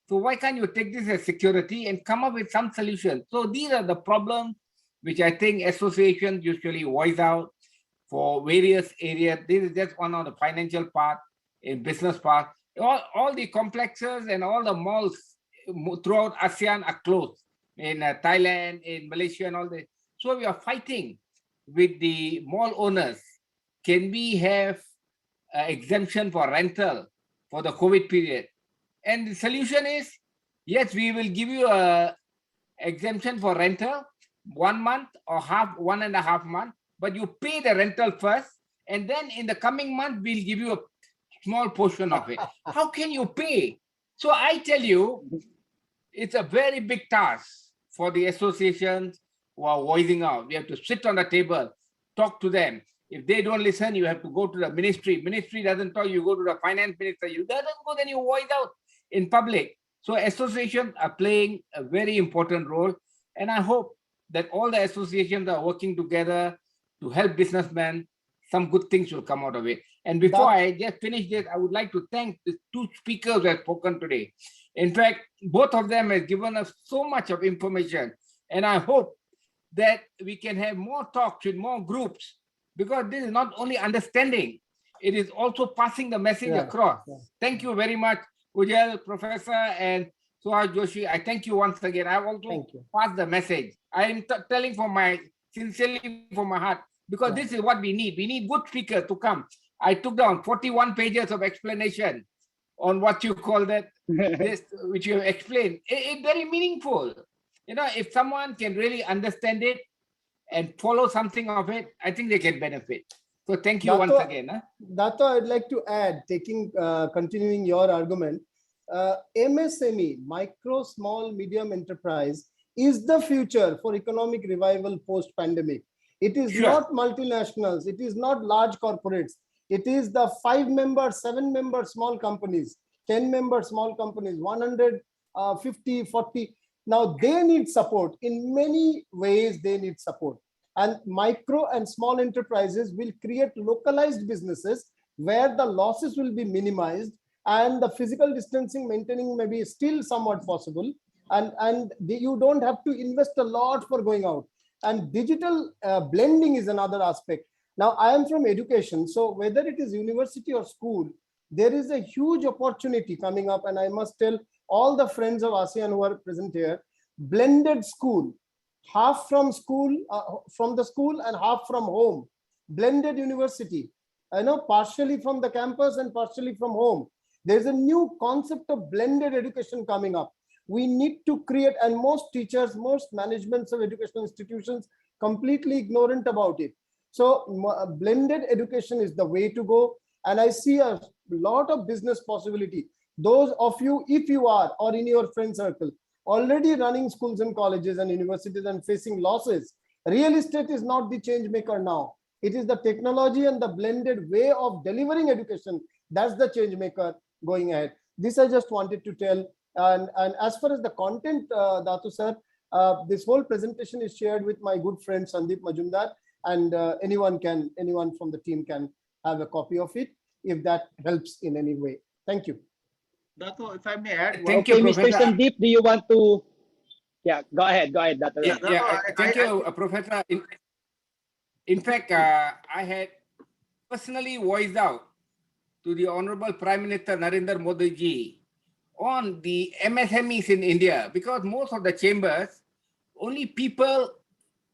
So why can't you take this as security and come up with some solution? So these are the problems which I think associations usually voice out for various areas. This is just one of the financial part, in business part. All the complexes and all the malls throughout ASEAN are closed. In Thailand, in Malaysia and all that. So we are fighting with the mall owners. Can we have exemption for rental for the COVID period? And the solution is, yes, we will give you a exemption for rental 1 month or 1.5 months, but you pay the rental first, and then in the coming month, we'll give you a small portion of it. How can you pay? So I tell you, it's a very big task for the associations who are voicing out. We have to sit on the table, talk to them. If they don't listen, you have to go to the ministry. Ministry doesn't talk, you go to the finance minister. You doesn't go, then you voice out in public. So associations are playing a very important role. And I hope that all the associations are working together to help businessmen. Some good things will come out of it. And before I just finish this, I would like to thank the 2 speakers who have spoken today. In fact, both of them have given us so much of information. And I hope that we can have more talks with more groups, because this is not only understanding, it is also passing the message across. Thank you very much, Ujjwal, Professor, and Suhas Joshi. I thank you once again. I also passed the message. I am telling sincerely from my heart, because this is what we need. We need good speakers to come. I took down 41 pages of explanation on what you call that, this, which you have explained. It's very meaningful. You know, if someone can really understand it and follow something of it, I think they can benefit. So thank you once again. Dato, I'd like to add, continuing your argument, MSME, micro, small, medium enterprise, is the future for economic revival post-pandemic. It is not multinationals, it is not large corporates. It is the 5-member, 7-member small companies. 10-member small companies, 150, 40. Now they need support. In many ways, they need support. And micro and small enterprises will create localized businesses where the losses will be minimized and the physical distancing maintaining may be still somewhat possible. And you don't have to invest a lot for going out. And digital blending is another aspect. Now, I am from education, so whether it is university or school, there is a huge opportunity coming up, and I must tell all the friends of ASEAN who are present here, blended school, half from school, from the school and half from home, blended university, partially from the campus and partially from home. There's a new concept of blended education coming up. We need to create, and most teachers, most managements of educational institutions completely ignorant about it. So blended education is the way to go. And I see a lot of business possibility. Those of you, if you are, or in your friend circle, already running schools and colleges and universities and facing losses, real estate is not the change maker now. It is the technology and the blended way of delivering education. That's the change maker going ahead. This I just wanted to tell. And as far as the content, Dato sir, this whole presentation is shared with my good friend Sandeep Majumdar, and anyone from the team can have a copy of it if that helps in any way. Thank you. Dato, if I may add. Thank you, Mr. Professor. Sandeep, do you want to? Yeah, go ahead, Dato. Yeah, Thank you, Professor. In fact, I had personally voiced out to the Honorable Prime Minister Narendra Modi ji on the MSMEs in India, because most of the chambers, only people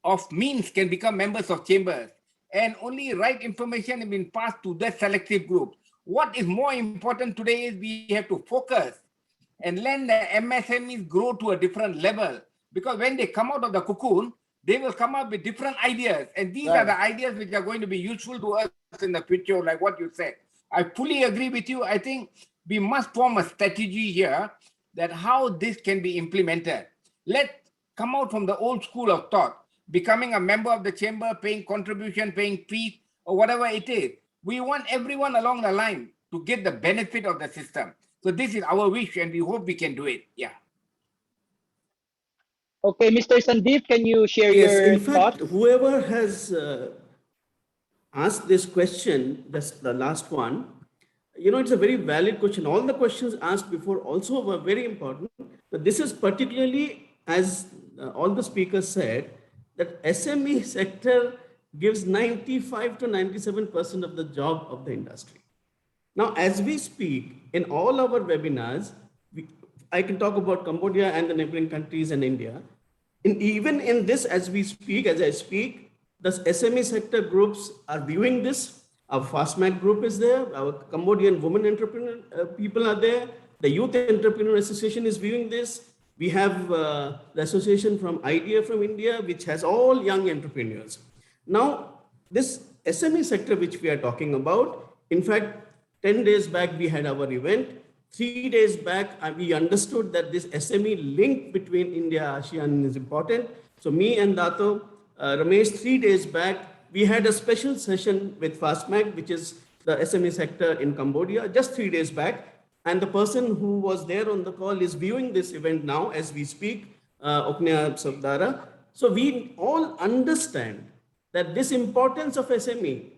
of means can become members of chambers, and only right information has been passed to that selective group. What is more important today is we have to focus and let the MSMEs grow to a different level, because when they come out of the cocoon, they will come up with different ideas, and these are the ideas which are going to be useful to us in the future, like what you said. I fully agree with you. I think we must form a strategy here that how this can be implemented. Let's come out from the old school of thought, becoming a member of the chamber, paying contribution, paying fees, or whatever it is. We want everyone along the line to get the benefit of the system. So this is our wish, and we hope we can do it. Yeah. Okay, Mr. Sandeep, can you share your in fact, thoughts? whoever has asked this question, that's the last one, it's a very valid question. All the questions asked before also were very important. But this is particularly, as all the speakers said, that SME sector gives 95 to 97% of the job of the industry. Now, as we speak, in all our webinars, I can talk about Cambodia and the neighboring countries and India. Even in this, as I speak, the SME sector groups are viewing this. Our FastMac group is there. Our Cambodian women entrepreneur people are there. The Youth Entrepreneur Association is viewing this. We have the association from IDEA from India, which has all young entrepreneurs. Now, this SME sector, which we are talking about, in fact, 10 days back, we had our event. 3 days back, we understood that this SME link between India and ASEAN is important. So me and Dato Ramesh, 3 days back, we had a special session with FastMac, which is the SME sector in Cambodia, just 3 days back. And the person who was there on the call is viewing this event now as we speak, Oknya Sabdara. So we all understand that this importance of SME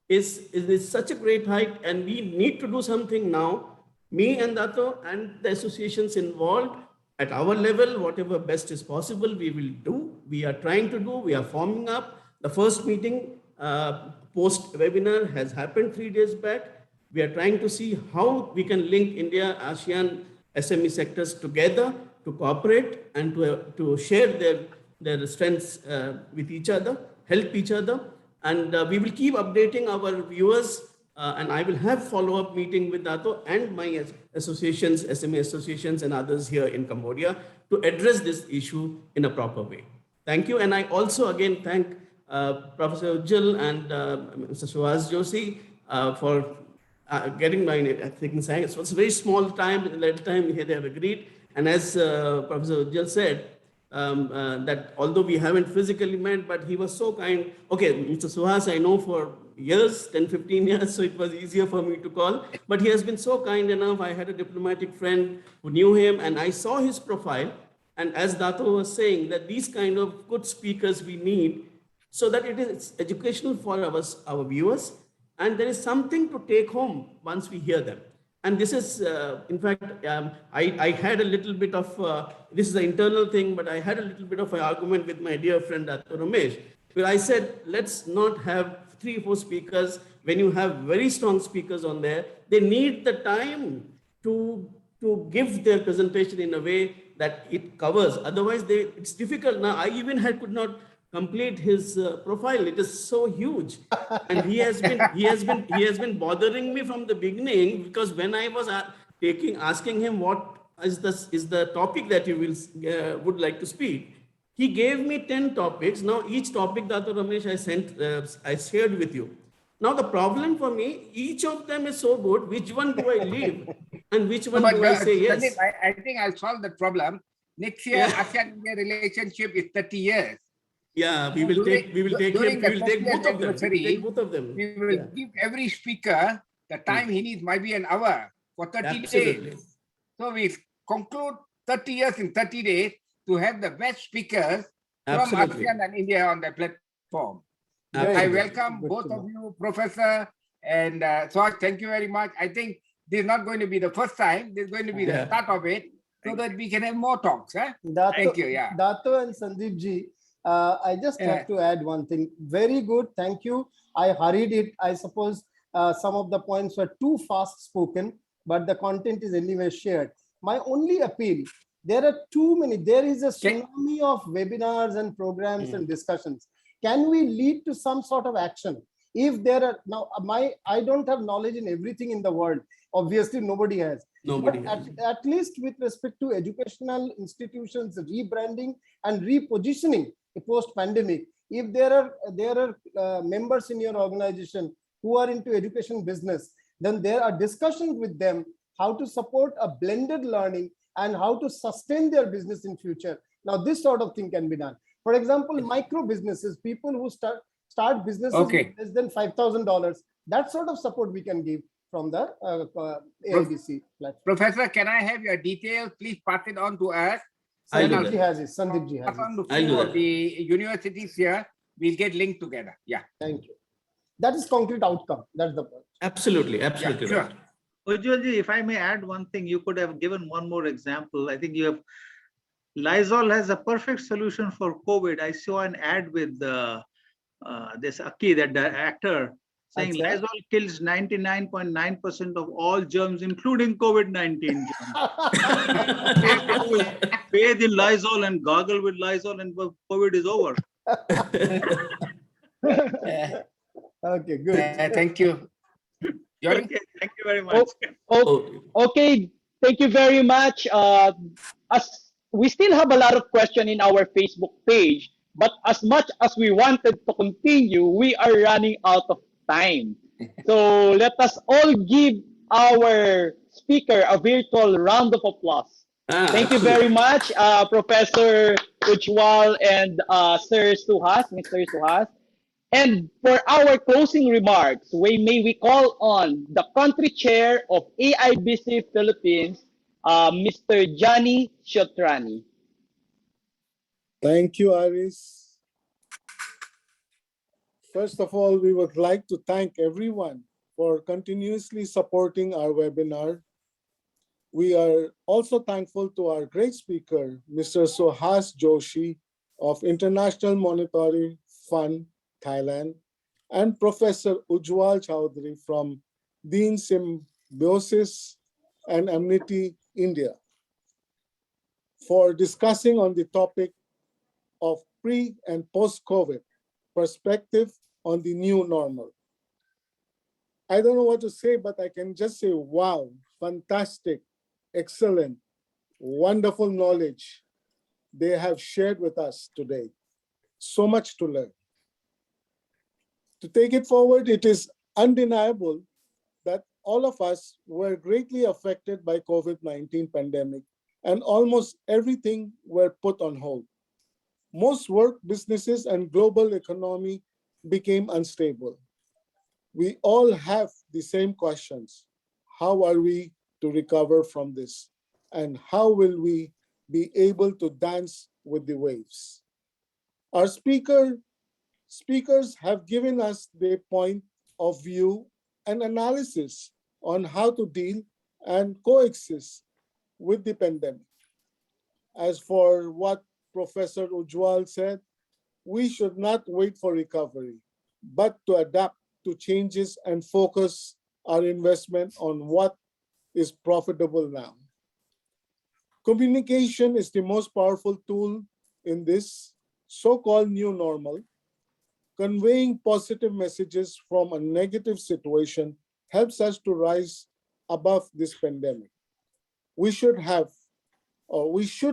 is such a great height, and we need to do something now. Me and Dato and the associations involved at our level, whatever best is possible, we will do. We are trying to do, we are forming up. The first meeting post-webinar has happened 3 days back. We are trying to see how we can link India, ASEAN, SME sectors together to cooperate and to share their strengths with each other, help each other. And we will keep updating our viewers, and I will have follow-up meeting with Dato and my associations, SME associations and others here in Cambodia to address this issue in a proper way. Thank you. And I also again thank Professor Ujjwal and Mr. Suhas Joshi for getting my, I think it was a very small time, little time here they have agreed. And as Professor Ujjwal said, that although we haven't physically met, but he was so kind. Okay, Mr. Suhas, I know for years, 10, 15 years, so it was easier for me to call, but he has been so kind enough. I had a diplomatic friend who knew him, and I saw his profile. And as Dato was saying, that these kind of good speakers we need, so that it is educational for our viewers, and there is something to take home once we hear them. And this is, in fact, I had a little bit of, this is an internal thing, but I had a little bit of an argument with my dear friend, Dato Ramesh, where I said, let's not have 3 or 4 speakers. When you have very strong speakers on there, they need the time to give their presentation in a way that it covers. Otherwise, it's difficult. Now, I even could not complete his profile. It is so huge, and he has been bothering me from the beginning, because when I was asking him what is the topic that you would like to speak, he gave me 10 topics. Now each topic, Dato Ramesh, I shared with you. Now the problem for me, each of them is so good. Which one do I leave, and which one do I say yes? Sandeep, I think I'll solve that problem. Next year, ASEAN-India relationship is 30 years. Yeah, we will take both of them. We will give every speaker the time he needs, might be an hour for 30 days. So we conclude 30 years in 30 days to have the best speakers from ASEAN and India on the platform. I welcome both of you, Professor and Suhas. Thank you very much. I think this is not going to be the first time. This is going to be the start of it, so that we can have more talks. Thank you. Yeah. Dato and Sandeep ji, I just have to add one thing. Very good. Thank you. I hurried it. I suppose some of the points were too fast spoken, but the content is anyway shared. My only appeal, there are too many. There is a tsunami of webinars and programs and discussions. Can we lead to some sort of action? If there are, now I don't have knowledge in everything in the world. Obviously, nobody has. At least with respect to educational institutions, rebranding and repositioning post-pandemic, if there are members in your organization who are into education business, then there are discussions with them how to support a blended learning and how to sustain their business in future. Now, this sort of thing can be done. For example, micro businesses, people who start businesses with less than $5,000, that sort of support we can give from the AIBC platform. Professor, can I have your details? Please pass it on to us. Sandeep ji has it. Sandeep ji has it. On the few of the universities here, we'll get linked together. Yeah. Thank you. That is concrete outcome. That's the point. Absolutely. Absolutely. Yeah, sure. Ujjwal ji, if I may add one thing, you could have given one more example. I think you have, Lysol has a perfect solution for COVID. I saw an ad with this Aki, that the actor, saying Lysol kills 99.9% of all germs, including COVID-19 germs. Bathe in Lysol and gargle with Lysol, and COVID is over. Okay, good. Thank you. Okay, thank you very much. Okay, thank you very much. As we still have a lot of questions in our Facebook page, but as much as we wanted to continue, we are running out of time. So let us all give our speaker a virtual round of applause. Thank you very much, Professor Ujjwal and Sir Suhas, Mr. Suhas. And for our closing remarks, may we call on the country chair of AIBC Philippines, Mr. Johnny Chotrani. Thank you, Iris. First of all, we would like to thank everyone for continuously supporting our webinar. We are also thankful to our great speaker, Mr. Suhas Joshi of International Monetary Fund, Thailand, and Professor Ujjwal Chowdhry from Dean Symbiosis and Amity, India, for discussing on the topic of pre and post-COVID perspective on the new normal. I don't know what to say, but I can just say, wow, fantastic, excellent, wonderful knowledge they have shared with us today. So much to learn. To take it forward, it is undeniable that all of us were greatly affected by COVID-19 pandemic, and almost everything were put on hold. most work, businesses, and global economy became unstable. We all have the same questions. How are we to recover from this? And how will we be able to dance with the waves? Our speakers have given us their point of view and analysis on how to deal and coexist with the pandemic. As for what Professor Ujjwal said, we should not wait for recovery, but to adapt to changes and focus our investment on what is profitable now. Communication is the most powerful tool in this so-called new normal. Conveying positive messages from a negative situation helps us to rise above this pandemic. We should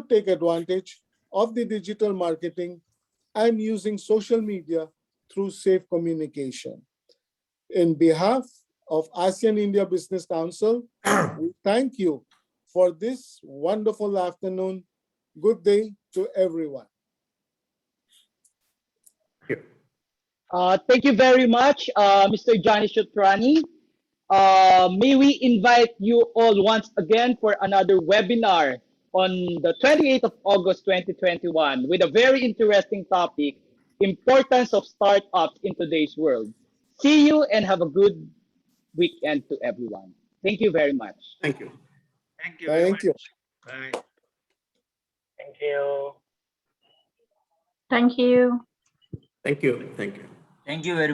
take advantage of the digital marketing and using social media through safe communication. In behalf of ASEAN-India Business Council, we thank you for this wonderful afternoon. Good day to everyone. Thank you very much, Mr. Johnny Chotrani. May we invite you all once again for another webinar on the 28th of August 2021 with a very interesting topic, importance of startups in today's world. See you and have a good weekend to everyone. Thank you very much. Thank you. Thank you very Thank you. much. Bye. Thank you. Thank you. Thank you. Thank you. Thank you very